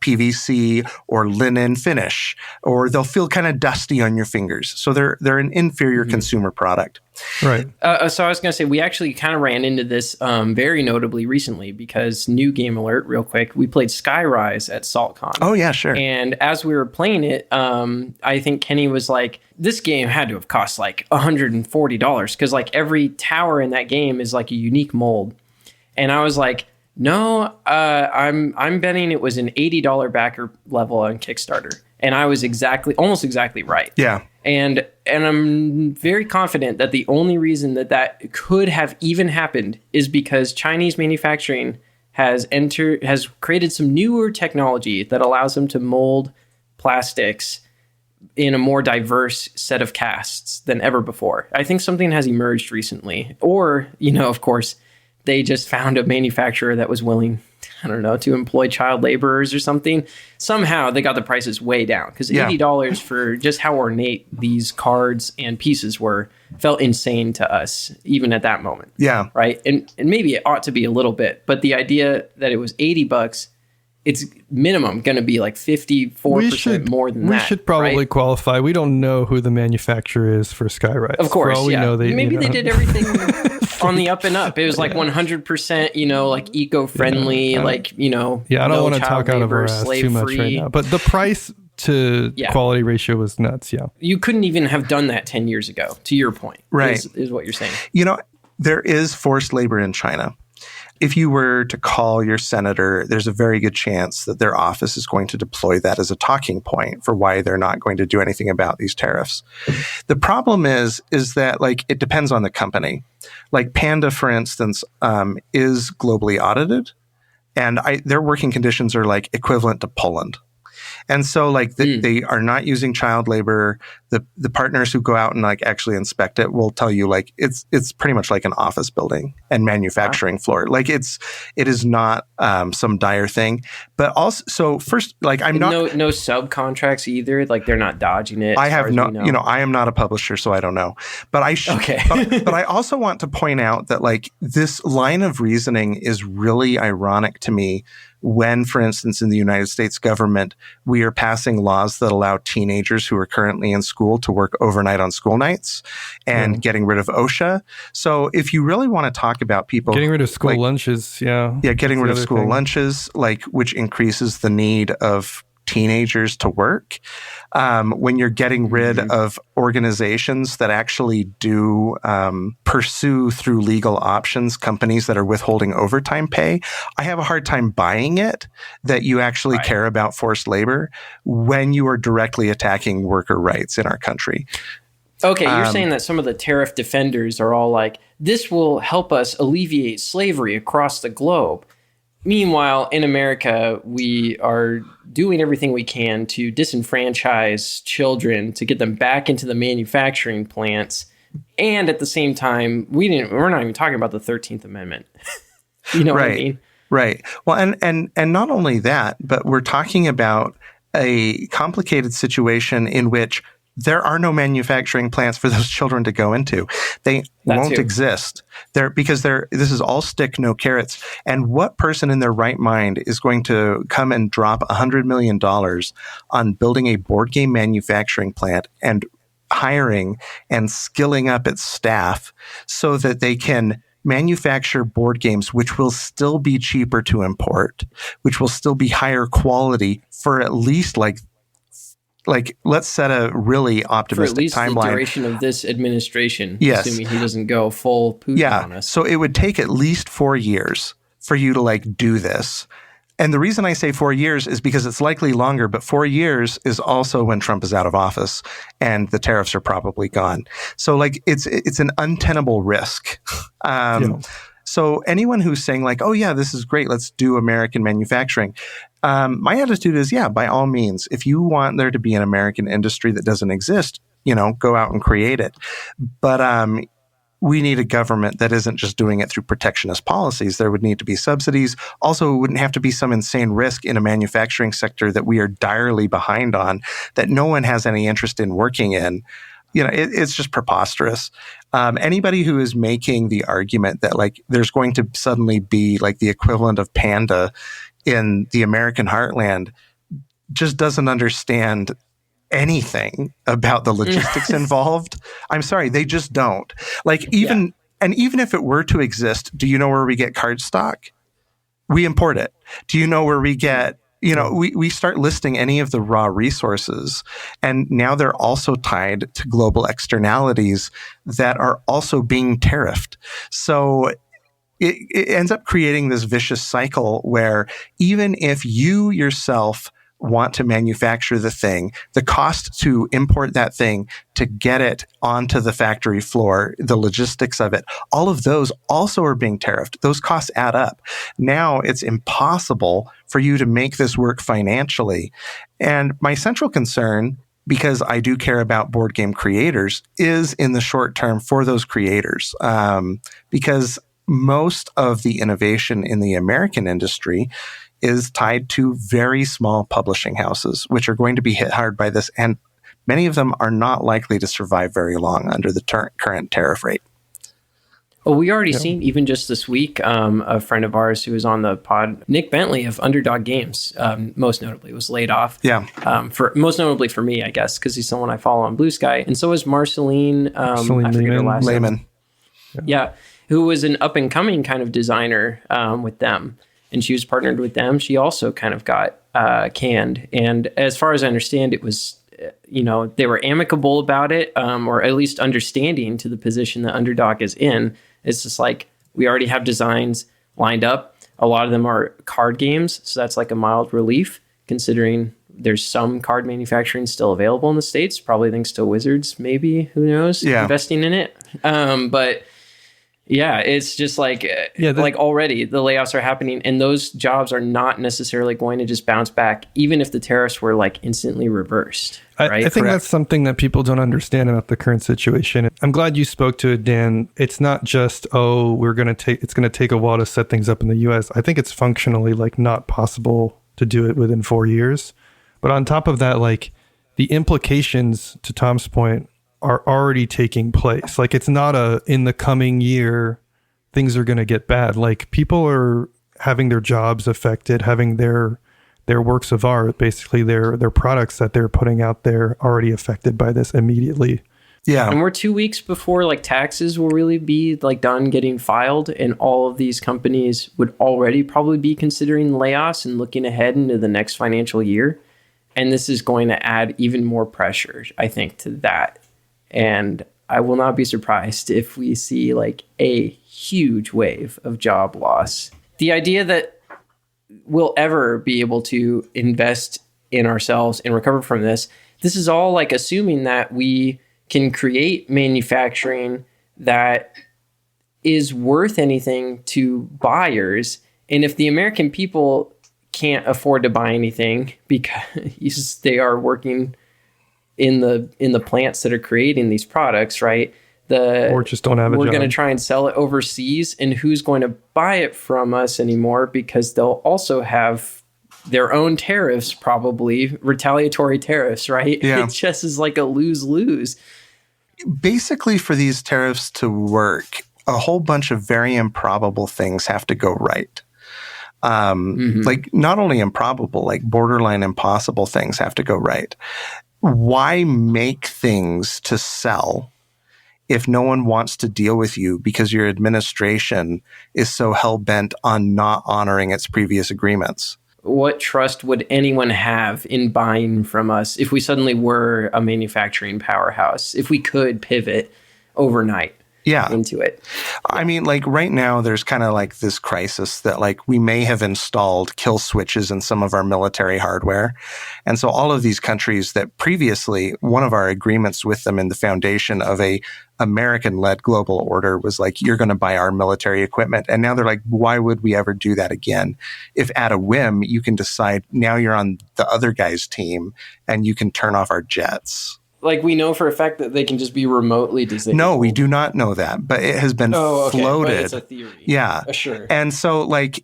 [SPEAKER 4] PVC or linen finish, or they'll feel kind of dusty on your fingers. So they're an inferior consumer product.
[SPEAKER 2] Right.
[SPEAKER 1] So I was going to say, we actually kind of ran into this very notably recently because new game alert, real quick. We played Skyrise at SaltCon.
[SPEAKER 4] Oh, yeah, sure.
[SPEAKER 1] And as we were playing it, I think Kenny was like, this game had to have cost like $140 because like every tower in that game is like a unique mold. And I was like, no, I'm betting it was an $80 backer level on Kickstarter. And I was almost exactly right.
[SPEAKER 4] Yeah.
[SPEAKER 1] And I'm very confident that the only reason that could have even happened is because Chinese manufacturing has created some newer technology that allows them to mold plastics in a more diverse set of casts than ever before. I think something has emerged recently. Or, you know, of course, they just found a manufacturer that was willing, I don't know, to employ child laborers or something. Somehow they got the prices way down because $80 for just how ornate these cards and pieces were felt insane to us, even at that moment.
[SPEAKER 4] Yeah.
[SPEAKER 1] Right. And maybe it ought to be a little bit, but the idea that it was $80, it's minimum going to be like 54% more than that.
[SPEAKER 2] We should probably qualify. We don't know who the manufacturer is for Skyrise.
[SPEAKER 1] Of course,
[SPEAKER 2] for all we know,
[SPEAKER 1] maybe they did everything on the up and up. It was like 100%, you know, like eco-friendly, like, you know,
[SPEAKER 2] I don't want to talk out of our ass too much right now. But the price to quality ratio was nuts, You
[SPEAKER 1] couldn't even have done that 10 years ago, to your point,
[SPEAKER 4] right?
[SPEAKER 1] Is what you're saying.
[SPEAKER 4] You know, there is forced labor in China. If you were to call your senator, there's a very good chance that their office is going to deploy that as a talking point for why they're not going to do anything about these tariffs. The problem is that like it depends on the company. Like Panda, for instance, is globally audited, and their working conditions are like equivalent to Poland. And so like they are not using child labor. The partners who go out and like actually inspect it will tell you like it's pretty much like an office building and manufacturing floor. Like it is not some dire thing. But also, so first, like I'm not no
[SPEAKER 1] subcontracts either. Like they're not dodging it.
[SPEAKER 4] I have no, you know, I am not a publisher, so I don't know. But I should. Okay. but I also want to point out that like this line of reasoning is really ironic to me. When, for instance, in the United States government, we are passing laws that allow teenagers who are currently in school to work overnight on school nights and getting rid of OSHA. So if you really want to talk about people...
[SPEAKER 2] Getting rid of school lunches, Yeah,
[SPEAKER 4] getting rid of school lunches, like which increases the need of teenagers to work. When you're getting rid of organizations that actually do pursue through legal options companies that are withholding overtime pay, I have a hard time buying it that you actually care about forced labor when you are directly attacking worker rights in our country.
[SPEAKER 1] Okay, you're saying that some of the tariff defenders are all like, this will help us alleviate slavery across the globe. Meanwhile, in America, we are doing everything we can to disenfranchise children, to get them back into the manufacturing plants. And at the same time, we're not even talking about the 13th Amendment. You know what I mean?
[SPEAKER 4] Right. Well, and not only that, but we're talking about a complicated situation in which there are no manufacturing plants for those children to go into. They won't exist because this is all stick, no carrots. And what person in their right mind is going to come and drop $100 million on building a board game manufacturing plant and hiring and skilling up its staff so that they can manufacture board games, which will still be cheaper to import, which will still be higher quality for at least like let's set a really optimistic
[SPEAKER 1] timeline. For at least
[SPEAKER 4] timeline.
[SPEAKER 1] The duration of this administration,
[SPEAKER 4] yes.
[SPEAKER 1] Assuming he doesn't go full Putin on us.
[SPEAKER 4] So it would take at least 4 years for you to do this. And the reason I say 4 years is because it's likely longer, but 4 years is also when Trump is out of office and the tariffs are probably gone. So it's an untenable risk. So anyone who's saying oh yeah, this is great, let's do American manufacturing. My attitude is, by all means, if you want there to be an American industry that doesn't exist, go out and create it. But we need a government that isn't just doing it through protectionist policies. There would need to be subsidies. Also, it wouldn't have to be some insane risk in a manufacturing sector that we are direly behind on, that no one has any interest in working in. It's just preposterous. Anybody who is making the argument that there's going to suddenly be the equivalent of Panda in the American heartland just doesn't understand anything about the logistics involved. I'm sorry, they just don't. Even if it were to exist, do you know where we get cardstock? We import it. Do you know where we get we start listing any of the raw resources, and now they're also tied to global externalities that are also being tariffed. So it ends up creating this vicious cycle where even if you yourself want to manufacture the thing, the cost to import that thing, to get it onto the factory floor, the logistics of it, all of those also are being tariffed. Those costs add up. Now it's impossible for you to make this work financially. And my central concern, because I do care about board game creators, is in the short term for those creators. Because most of the innovation in the American industry is tied to very small publishing houses, which are going to be hit hard by this. And many of them are not likely to survive very long under the current tariff rate.
[SPEAKER 1] Well, we already seen, even just this week, a friend of ours who was on the pod, Nick Bentley of Underdog Games, most notably, was laid off.
[SPEAKER 4] Yeah.
[SPEAKER 1] Most notably for me, I guess, because he's someone I follow on Blue Sky. And so is Marceline I forget her last name. Yeah, who was an up-and-coming kind of designer with them. And she was partnered with them. She also kind of got canned. And as far as I understand, it was, they were amicable about it, or at least understanding to the position that Underdog is in. It's just we already have designs lined up. A lot of them are card games. So that's a mild relief, considering there's some card manufacturing still available in the States, probably thanks to Wizards, maybe, who knows, investing in it. But yeah, it's just already the layoffs are happening, and those jobs are not necessarily going to just bounce back, even if the tariffs were instantly reversed. Right?
[SPEAKER 2] I think that's something that people don't understand about the current situation. I'm glad you spoke to it, Dan. It's not just, it's going to take a while to set things up in the US. I think it's functionally not possible to do it within 4 years. But on top of that, the implications, to Tom's point, are already taking place. It's not in the coming year, things are going to get bad. People are having their jobs affected, having their works of art, basically their products that they're putting out there already affected by this immediately.
[SPEAKER 4] Yeah.
[SPEAKER 1] And we're 2 weeks before taxes will really be done getting filed, and all of these companies would already probably be considering layoffs and looking ahead into the next financial year. And this is going to add even more pressure, I think, to that. And I will not be surprised if we see a huge wave of job loss. The idea that we'll ever be able to invest in ourselves and recover from this is all assuming that we can create manufacturing that is worth anything to buyers. And if the American people can't afford to buy anything because they are working in the plants that are creating these products, right?
[SPEAKER 2] Or just don't have a job.
[SPEAKER 1] We're going to try and sell it overseas, and who's going to buy it from us anymore, because they'll also have their own tariffs, probably retaliatory tariffs, right?
[SPEAKER 4] Yeah.
[SPEAKER 1] It just is like a lose-lose.
[SPEAKER 4] Basically, for these tariffs to work, a whole bunch of very improbable things have to go right. Like not only improbable, like borderline impossible things have to go right. Why make things to sell if no one wants to deal with you because your administration is so hell-bent on not honoring its previous agreements?
[SPEAKER 1] What trust would anyone have in buying from us if we suddenly were a manufacturing powerhouse, if we could pivot overnight into it?
[SPEAKER 4] I mean, like right now, there's kind of like this crisis that like we may have installed kill switches in some of our military hardware. And so all of these countries that previously, one of our agreements with them in the foundation of a American-led global order was like, you're going to buy our military equipment. And now they're like, why would we ever do that again? If at a whim, you can decide now you're on the other guy's team and you can turn off our jets.
[SPEAKER 1] Like, we know for a fact that they can just be remotely disabled.
[SPEAKER 4] No, we do not know that, but it has been floated.
[SPEAKER 1] But it's a theory.
[SPEAKER 4] Yeah.
[SPEAKER 1] Sure.
[SPEAKER 4] And so like,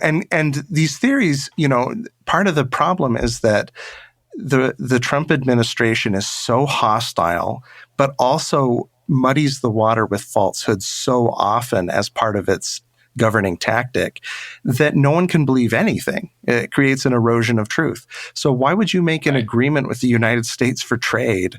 [SPEAKER 4] and these theories, you know, part of the problem is that the Trump administration is so hostile, but also muddies the water with falsehoods so often as part of its governing tactic that no one can believe anything. It creates an erosion of truth. So why would you make an agreement with the United States for trade?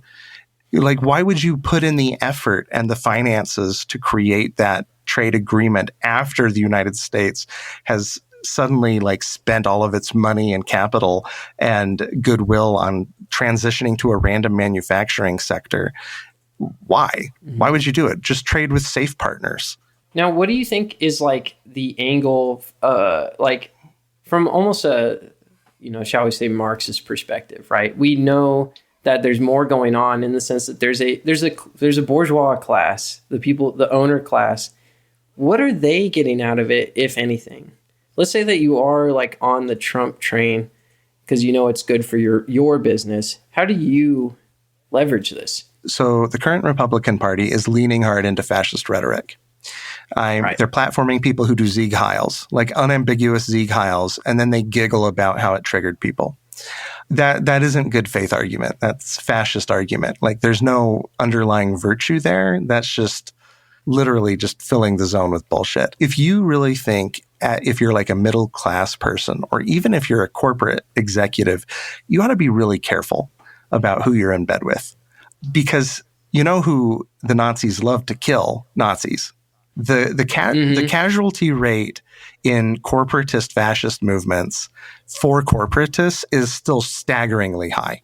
[SPEAKER 4] Like, why would you put in the effort and the finances to create that trade agreement after the United States has suddenly like spent all of its money and capital and goodwill on transitioning to a random manufacturing sector? Why? Why would you do it? Just trade with safe partners.
[SPEAKER 1] Now, what do you think is like the angle, like from almost a, you know, shall we say Marxist perspective, right? We know that there's more going on in the sense that there's a bourgeois class, the people, the owner class. What are they getting out of it, if anything? Let's say that you are like on the Trump train because you know it's good for your business. How do you leverage this?
[SPEAKER 4] So the current Republican Party is leaning hard into fascist rhetoric. They're platforming people who do Sieg Heils, like unambiguous Sieg Heils, and then they giggle about how it triggered people. That isn't good faith argument. That's fascist argument. Like there's no underlying virtue there. That's just literally just filling the zone with bullshit. If you really think, if you're like a middle class person, or even if you're a corporate executive, you ought to be really careful about who you're in bed with. Because you know who the Nazis love to kill? Nazis. The casualty rate in corporatist fascist movements for corporatists is still staggeringly high.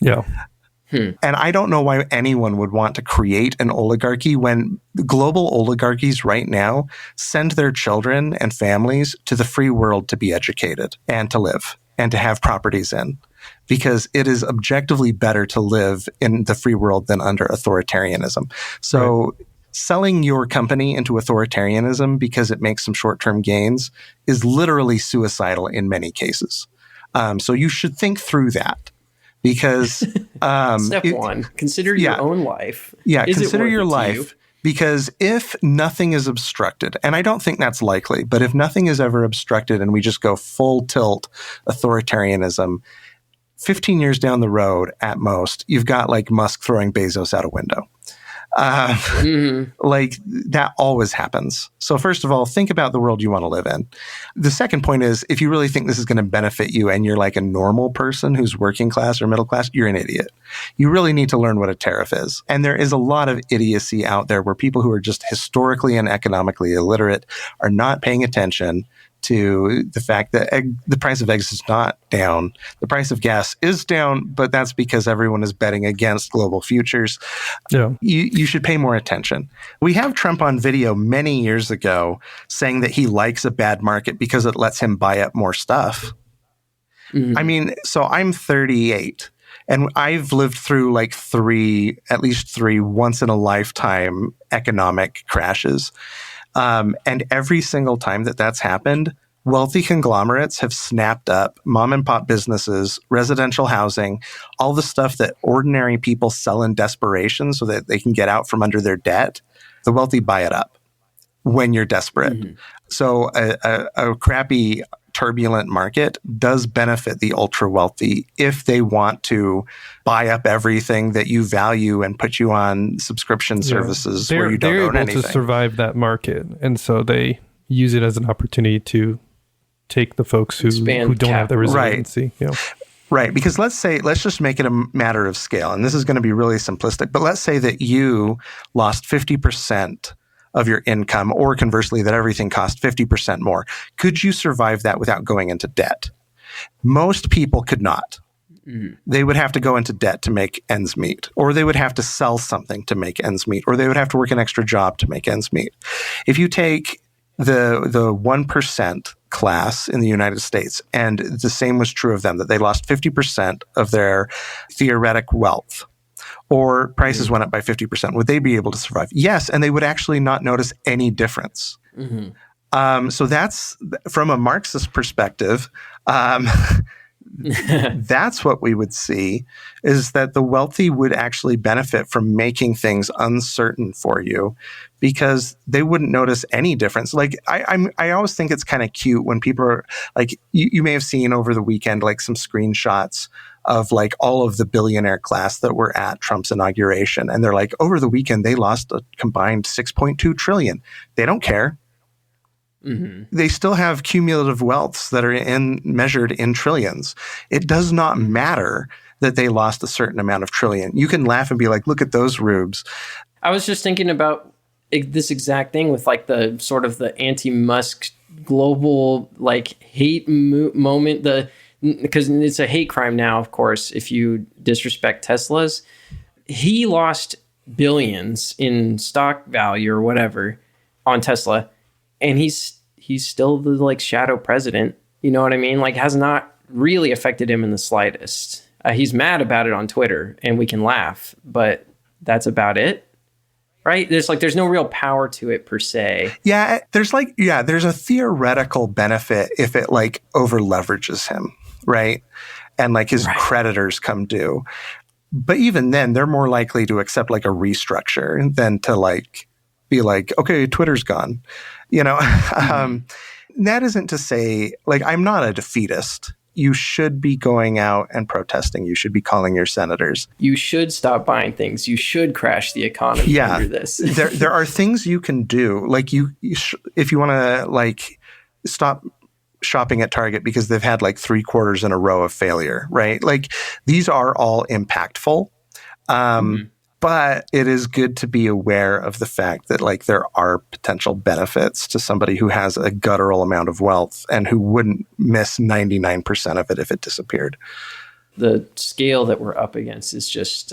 [SPEAKER 2] Yeah.
[SPEAKER 4] And I don't know why anyone would want to create an oligarchy when global oligarchies right now send their children and families to the free world to be educated and to live and to have properties in. Because it is objectively better to live in the free world than under authoritarianism. So selling your company into authoritarianism because it makes some short-term gains is literally suicidal in many cases. So you should think through that. Because
[SPEAKER 1] Step one, consider your own life.
[SPEAKER 4] Yeah, consider your life. Because if nothing is obstructed, and I don't think that's likely, but if nothing is ever obstructed and we just go full tilt authoritarianism, 15 years down the road at most, you've got like Musk throwing Bezos out a window. Like that always happens. So first of all, think about the world you want to live in. The second point is, if you really think this is going to benefit you and you're like a normal person who's working class or middle class, you're an idiot. You really need to learn what a tariff is. And there is a lot of idiocy out there where people who are just historically and economically illiterate are not paying attention to the fact that the price of eggs is not down. The price of gas is down, but that's because everyone is betting against global futures.
[SPEAKER 2] Yeah.
[SPEAKER 4] You should pay more attention. We have Trump on video many years ago saying that he likes a bad market because it lets him buy up more stuff. I mean, so I'm 38. And I've lived through like at least three once in a lifetime economic crashes. And every single time that that's happened, wealthy conglomerates have snapped up mom and pop businesses, residential housing, all the stuff that ordinary people sell in desperation so that they can get out from under their debt. The wealthy buy it up when you're desperate. Mm-hmm. So a crappy, turbulent market does benefit the ultra wealthy if they want to buy up everything that you value and put you on subscription services where you don't own anything.
[SPEAKER 2] They're able to survive that market. And so they use it as an opportunity to take the folks who don't have the resiliency.
[SPEAKER 4] Right. Right. Because let's just make it a matter of scale. And this is going to be really simplistic, but let's say that you lost 50% of your income, or conversely, that everything cost 50% more. Could you survive that without going into debt? Most people could not. Mm. They would have to go into debt to make ends meet, or they would have to sell something to make ends meet, or they would have to work an extra job to make ends meet. If you take the 1% class in the United States, and the same was true of them, that they lost 50% of their theoretic wealth, or prices went up by 50%, would they be able to survive? Yes, and they would actually not notice any difference. Mm-hmm. So that's, from a Marxist perspective, that's what we would see, is that the wealthy would actually benefit from making things uncertain for you, because they wouldn't notice any difference. Like I always think it's kind of cute when people are like, you may have seen over the weekend like some screenshots of like all of the billionaire class that were at Trump's inauguration, and they're like, over the weekend they lost a combined 6.2 trillion. They don't care. Mm-hmm. They still have cumulative wealths that are measured in trillions. It does not matter that they lost a certain amount of trillion. You can laugh and be like, look at those rubes.
[SPEAKER 1] I was just thinking about this exact thing with like the sort of the anti-Musk global like hate moment, because it's a hate crime now, of course, if you disrespect Teslas. He lost billions in stock value or whatever on Tesla, and he's still the like shadow president. You know what I mean? Like, has not really affected him in the slightest. He's mad about it on Twitter, and we can laugh, but that's about it. Right? There's no real power to it per se.
[SPEAKER 4] Yeah, there's a theoretical benefit if it like over leverages him, right? And like his creditors come due. But even then, they're more likely to accept like a restructure than to like be like, okay, Twitter's gone. You know, that isn't to say, like, I'm not a defeatist. You should be going out and protesting. You should be calling your senators.
[SPEAKER 1] You should stop buying things. You should crash the economy under this.
[SPEAKER 4] there are things you can do. Like if you want to like stop shopping at Target because they've had like 3 quarters in a row of failure, right? Like these are all impactful. But it is good to be aware of the fact that like there are potential benefits to somebody who has a guttural amount of wealth and who wouldn't miss 99% of it if it disappeared.
[SPEAKER 1] The scale that we're up against is just,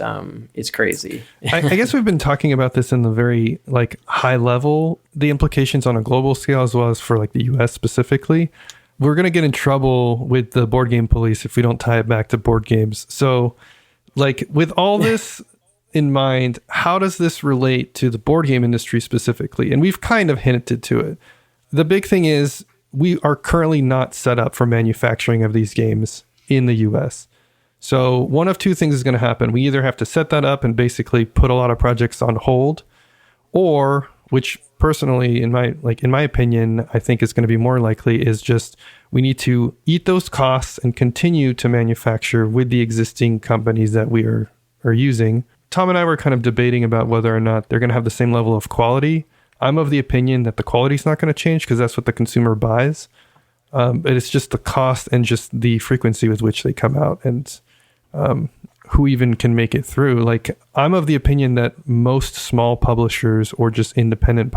[SPEAKER 1] it's crazy.
[SPEAKER 2] I guess we've been talking about this in the very like high level, the implications on a global scale as well as for like the US specifically. We're going to get in trouble with the board game police if we don't tie it back to board games. So like with all this in mind, how does this relate to the board game industry specifically? And we've kind of hinted to it. The big thing is we are currently not set up for manufacturing of these games in the US. So one of two things is going to happen. We either have to set that up and basically put a lot of projects on hold, or, which personally, in my opinion, I think is going to be more likely, is just we need to eat those costs and continue to manufacture with the existing companies that we are using. Tom and I were kind of debating about whether or not they're going to have the same level of quality. I'm of the opinion that the quality is not going to change because that's what the consumer buys. But it's just the cost and just the frequency with which they come out and who even can make it through. Like, I'm of the opinion that most small publishers or just independent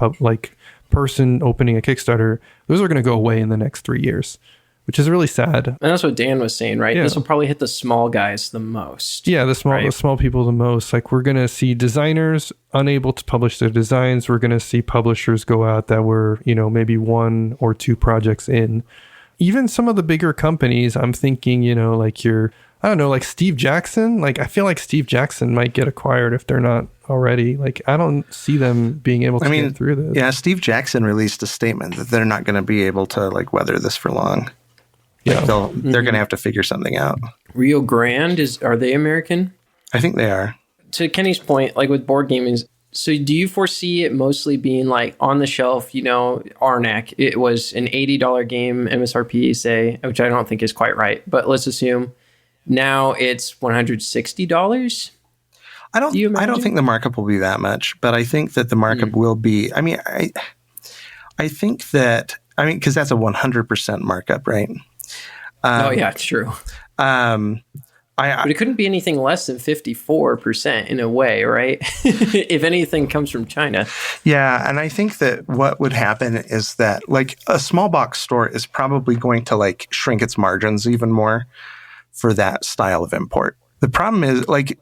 [SPEAKER 2] person opening a Kickstarter, those are going to go away in the next 3 years, which is really sad. And
[SPEAKER 1] that's what Dan was saying, right? Yeah. This will probably hit the small guys the most.
[SPEAKER 2] Yeah, the small people the most. Like, we're going to see designers unable to publish their designs. We're going to see publishers go out that were, maybe 1 or 2 projects in. Even some of the bigger companies, I'm thinking, like your I don't know, like Steve Jackson. Like, I feel like Steve Jackson might get acquired if they're not already. Like, I don't see them being able to get through this.
[SPEAKER 4] Yeah, Steve Jackson released a statement that they're not going to be able to like weather this for long.
[SPEAKER 2] Yeah,
[SPEAKER 4] like they're going to have to figure something out.
[SPEAKER 1] Rio Grande, are they American?
[SPEAKER 4] I think they are.
[SPEAKER 1] To Kenny's point, like with board gaming, so do you foresee it mostly being like on the shelf, you know, Arnak, it was an $80 game MSRP, say, which I don't think is quite right, but let's assume now it's $160.
[SPEAKER 4] I don't think the markup will be that much, but I think that the markup will be, I think that, because that's a 100% markup, right?
[SPEAKER 1] Oh yeah, true. But it couldn't be anything less than 54% in a way, right? If anything comes from China.
[SPEAKER 4] Yeah, and I think that what would happen is that like a small box store is probably going to like shrink its margins even more for that style of import. The problem is like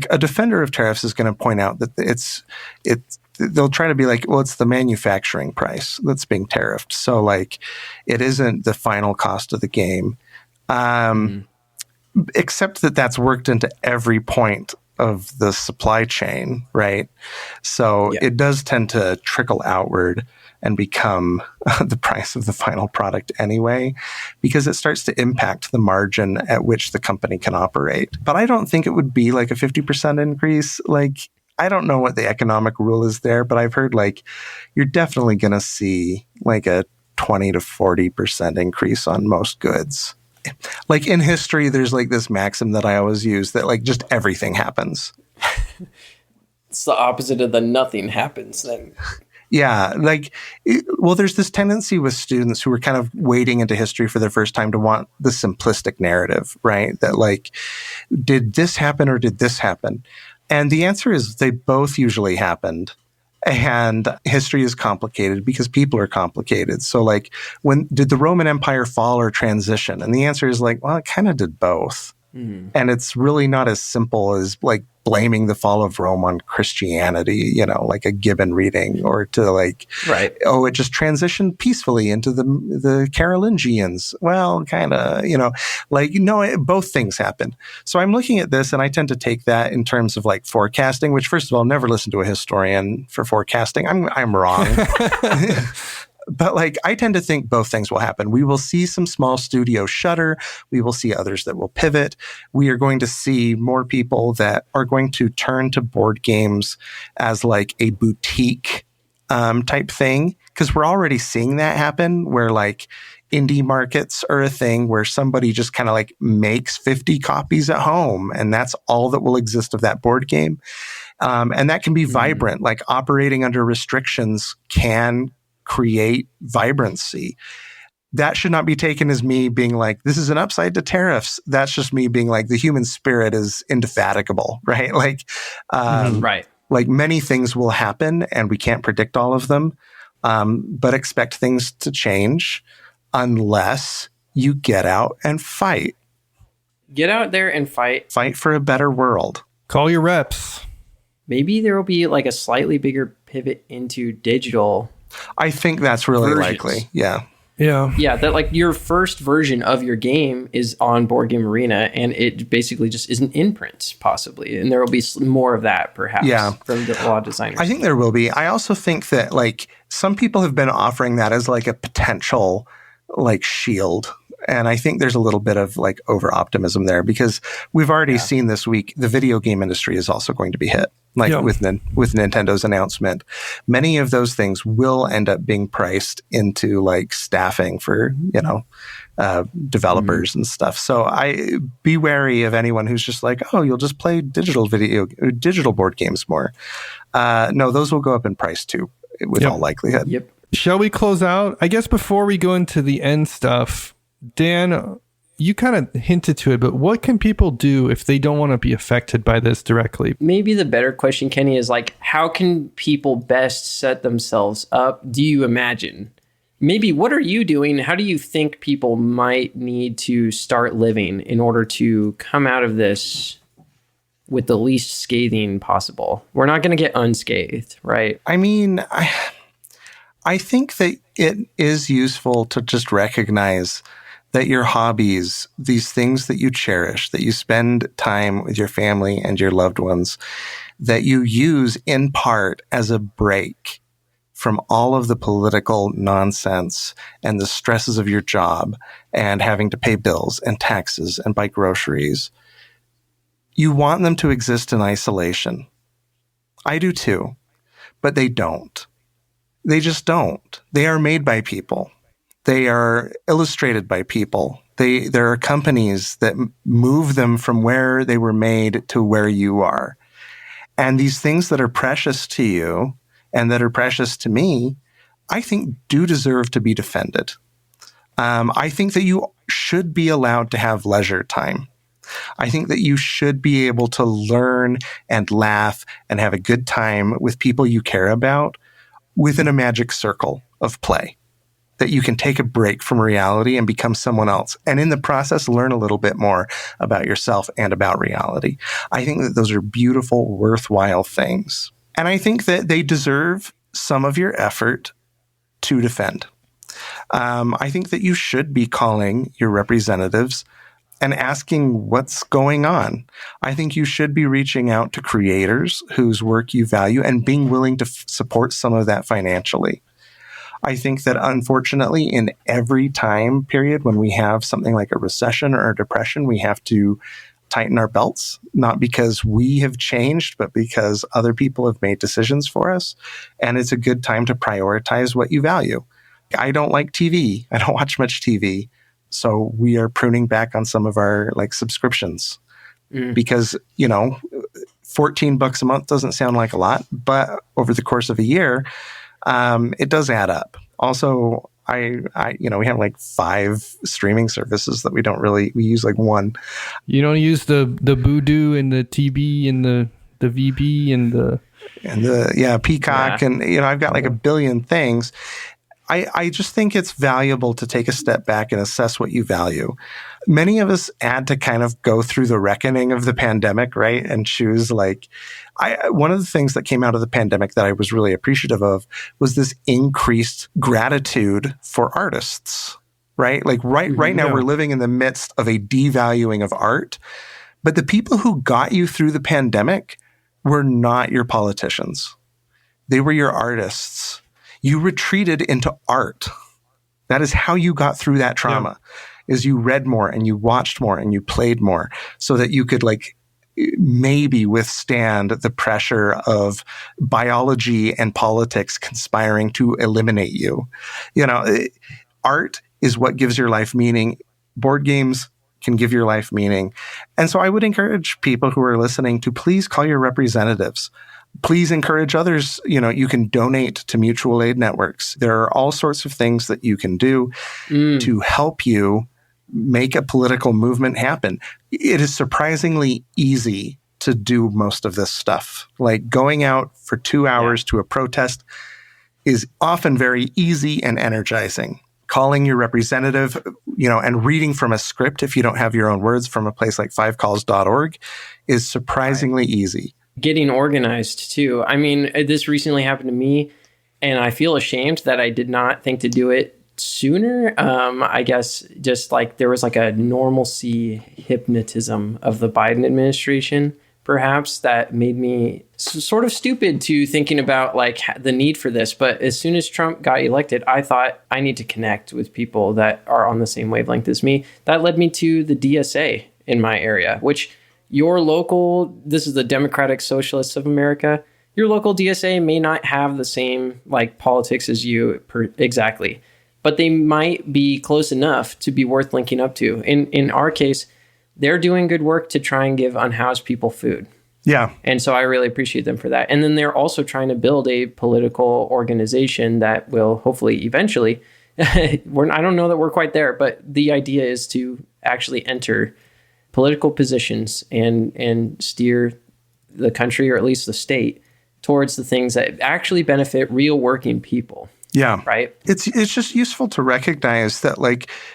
[SPEAKER 4] a defender of tariffs is going to point out that they'll try to be like, well, it's the manufacturing price that's being tariffed. So like it isn't the final cost of the game. Except that that's worked into every point of the supply chain, right? So it does tend to trickle outward and become the price of the final product anyway, because it starts to impact the margin at which the company can operate. But I don't think it would be like a 50% increase. Like, I don't know what the economic rule is there, but I've heard like you're definitely going to see like a 20 to 40% increase on most goods. Like in history, there's like this maxim that I always use that like just everything happens.
[SPEAKER 1] It's the opposite of the nothing happens then.
[SPEAKER 4] Yeah. There's this tendency with students who are kind of wading into history for the first time to want the simplistic narrative, right? That like, did this happen or did this happen? And the answer is they both usually happened. And history is complicated because people are complicated. So like, when did the Roman Empire fall or transition? And the answer is like, well, it kind of did both. And it's really not as simple as like blaming the fall of Rome on Christianity, you know, like a Gibbon reading, or to like,
[SPEAKER 1] right.
[SPEAKER 4] Oh, it just transitioned peacefully into the Carolingians. Well, kind of, you know, like, no, both things happened. So I'm looking at this and I tend to take that in terms of like forecasting, which first of all, never listen to a historian for forecasting. I'm wrong. But like, I tend to think both things will happen. We will see some small studios shutter. We will see others that will pivot. We are going to see more people that are going to turn to board games as like a boutique type thing. Because we're already seeing that happen where like indie markets are a thing where somebody just kind of like makes 50 copies at home. And that's all that will exist of that board game. And that can be vibrant. Like operating under restrictions can create vibrancy. That should not be taken as me being like, this is an upside to tariffs. That's just me being like, the human spirit is indefatigable, right? Like,
[SPEAKER 1] right.
[SPEAKER 4] Like many things will happen and we can't predict all of them. But expect things to change unless you get out and fight.
[SPEAKER 1] Get out there and fight.
[SPEAKER 4] Fight for a better world.
[SPEAKER 2] Call your reps.
[SPEAKER 1] Maybe there will be like a slightly bigger pivot into digital.
[SPEAKER 4] I think that's really
[SPEAKER 1] versions.
[SPEAKER 4] likely. Yeah.
[SPEAKER 1] Yeah, that like your first version of your game is on Board Game Arena and it basically just is an imprint possibly. And there will be more of that perhaps from a lot of designers.
[SPEAKER 4] I think there will be. I also think that like some people have been offering that as like a potential like shield. And I think there's a little bit of like over optimism there because we've already seen this week, the video game industry is also going to be hit. Like with Nintendo's announcement, many of those things will end up being priced into like staffing for, you know, developers and stuff. So I be wary of anyone who's just like, oh, you'll just play digital board games more. No, those will go up in price too, with all likelihood.
[SPEAKER 1] Yep.
[SPEAKER 2] Shall we close out? I guess before we go into the end stuff, Dan, you kind of hinted to it, but what can people do if they don't want to be affected by this directly?
[SPEAKER 1] Maybe the better question, Kenny, is like, how can people best set themselves up? Do you imagine? Maybe what are you doing? How do you think people might need to start living in order to come out of this with the least scathing possible? We're not going to get unscathed, right?
[SPEAKER 4] I mean, I think that it is useful to just recognize that your hobbies, these things that you cherish, that you spend time with your family and your loved ones, that you use in part as a break from all of the political nonsense and the stresses of your job and having to pay bills and taxes and buy groceries. You want them to exist in isolation. I do too, but they don't. They just don't. They are made by people. They are illustrated by people. There are companies that move them from where they were made to where you are. And these things that are precious to you and that are precious to me, I think do deserve to be defended. I think that you should be allowed to have leisure time. I think that you should be able to learn and laugh and have a good time with people you care about within a magic circle of play, that you can take a break from reality and become someone else. And in the process, learn a little bit more about yourself and about reality. I think that those are beautiful, worthwhile things. And I think that they deserve some of your effort to defend. I think that you should be calling your representatives and asking what's going on. I think you should be reaching out to creators whose work you value and being willing to support some of that financially. I think that unfortunately in every time period when we have something like a recession or a depression, we have to tighten our belts, not because we have changed, but because other people have made decisions for us. And it's a good time to prioritize what you value. I don't like TV. I don't watch much TV. So we are pruning back on some of our subscriptions because, $14 a month doesn't sound like a lot, but over the course of a year, it does add up. Also, we have 5 streaming services that we use one.
[SPEAKER 2] You don't use the Voodoo and the TB and the VB and the
[SPEAKER 4] Peacock. Yeah. And, I've got a billion things. I just think it's valuable to take a step back and assess what you value. Many of us had to kind of go through the reckoning of the pandemic, right? And choose one of the things that came out of the pandemic that I was really appreciative of was this increased gratitude for artists, right? Right now we're living in the midst of a devaluing of art, but the people who got you through the pandemic were not your politicians. They were your artists. You retreated into art. That is how you got through that trauma, is you read more and you watched more and you played more so that you could maybe withstand the pressure of biology and politics conspiring to eliminate you. Art is what gives your life meaning. Board games can give your life meaning. And so I would encourage people who are listening to please call your representatives. Please encourage others. You can donate to mutual aid networks. There are all sorts of things that you can do to help you make a political movement happen. It is surprisingly easy to do most of this stuff. Going out for 2 hours to a protest is often very easy and energizing. Calling your representative, and reading from a script if you don't have your own words from a place like fivecalls.org is surprisingly easy.
[SPEAKER 1] Getting organized too. I mean, this recently happened to me and I feel ashamed that I did not think to do it sooner. I guess just there was a normalcy hypnotism of the Biden administration, perhaps, that made me sort of stupid to thinking about the need for this. But as soon as Trump got elected, I thought I need to connect with people that are on the same wavelength as me. That led me to the DSA in my area, which your local, this is the Democratic Socialists of America, your local DSA may not have the same politics as you exactly, but they might be close enough to be worth linking up to. In our case, they're doing good work to try and give unhoused people food.
[SPEAKER 4] Yeah.
[SPEAKER 1] And so I really appreciate them for that. And then they're also trying to build a political organization that will hopefully eventually, I don't know that we're quite there, but the idea is to actually enter political positions and steer the country, or at least the state, towards the things that actually benefit real working people.
[SPEAKER 4] Yeah.
[SPEAKER 1] Right.
[SPEAKER 4] It's just useful to recognize that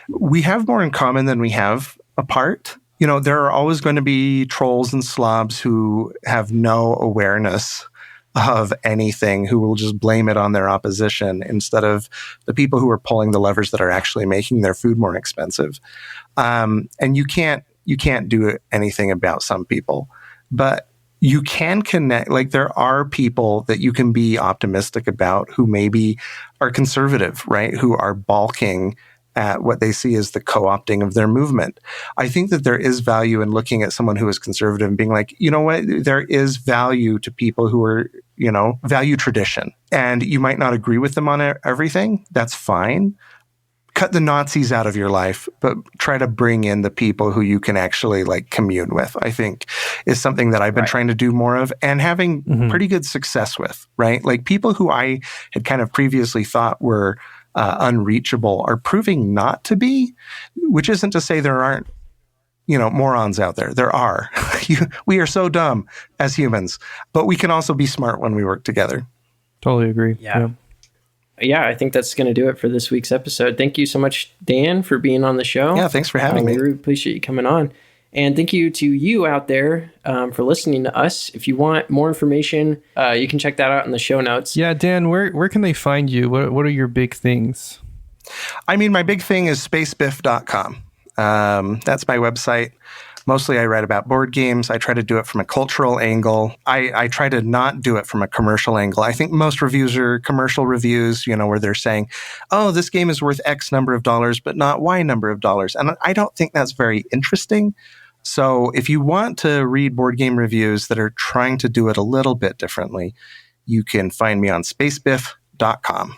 [SPEAKER 4] we have more in common than we have apart. There are always going to be trolls and slobs who have no awareness of anything who will just blame it on their opposition instead of the people who are pulling the levers that are actually making their food more expensive. And you can't do anything about some people, but you can connect. Like, there are people that you can be optimistic about who maybe are conservative, right? Who are balking at what they see as the co-opting of their movement. I think that there is value in looking at someone who is conservative and being like, you know what, there is value to people who are, value tradition. And you might not agree with them on everything. That's fine. Cut the Nazis out of your life, but try to bring in the people who you can actually like commune with, I think is something that I've been trying to do more of and having pretty good success with, right? Like, people who I had kind of previously thought were unreachable are proving not to be, which isn't to say there aren't, morons out there. There are. We are so dumb as humans, but we can also be smart when we work together.
[SPEAKER 2] Totally agree.
[SPEAKER 1] Yeah, I think that's going to do it for this week's episode. Thank you so much, Dan, for being on the show.
[SPEAKER 4] Yeah, thanks for having me.
[SPEAKER 1] We really appreciate you coming on. And thank you to you out there for listening to us. If you want more information, you can check that out in the show notes.
[SPEAKER 2] Yeah, Dan, where can they find you? What are your big things?
[SPEAKER 5] I mean, my big thing is spacebiff.com. That's my website. Mostly I write about board games. I try to do it from a cultural angle. I try to not do it from a commercial angle. I think most reviews are commercial reviews, where they're saying, oh, this game is worth X number of dollars, but not Y number of dollars. And I don't think that's very interesting. So if you want to read board game reviews that are trying to do it a little bit differently, you can find me on spacebiff.com.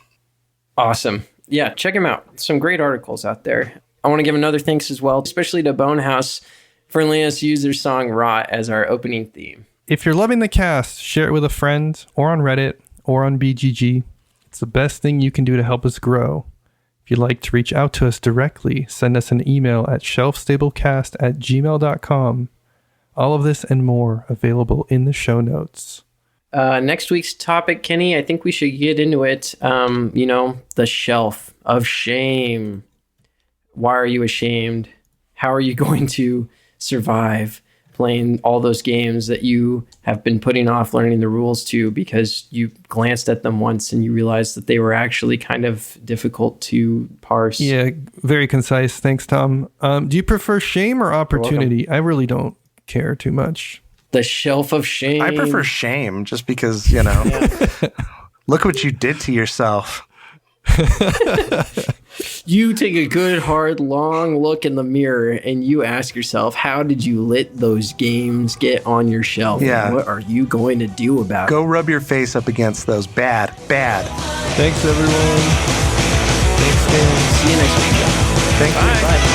[SPEAKER 1] Awesome. Yeah, check them out. Some great articles out there. I want to give another thanks as well, especially to Bonehouse for letting us use their song Rot as our opening theme.
[SPEAKER 2] If you're loving the cast, share it with a friend or on Reddit or on BGG. It's the best thing you can do to help us grow. If you'd like to reach out to us directly, send us an email at shelfstablecast@gmail.com. All of this and more available in the show notes.
[SPEAKER 1] Next week's topic, Kenny, I think we should get into it. The shelf of shame. Why are you ashamed? How are you going to survive playing all those games that you have been putting off learning the rules to because you glanced at them once and you realized that they were actually kind of difficult to parse?
[SPEAKER 2] Yeah, very concise. Thanks, Tom. Do you prefer shame or opportunity? I really don't care too much.
[SPEAKER 1] The shelf of shame.
[SPEAKER 4] I prefer shame just because, look what you did to yourself.
[SPEAKER 1] You take a good, hard, long look in the mirror and you ask yourself, how did you let those games get on your shelf?
[SPEAKER 4] Yeah.
[SPEAKER 1] What are you going to do about it?
[SPEAKER 4] Go rub your face up against those. Bad.
[SPEAKER 2] Thanks, everyone.
[SPEAKER 1] Thanks, Dan. See you next week.
[SPEAKER 4] Thank you. Bye.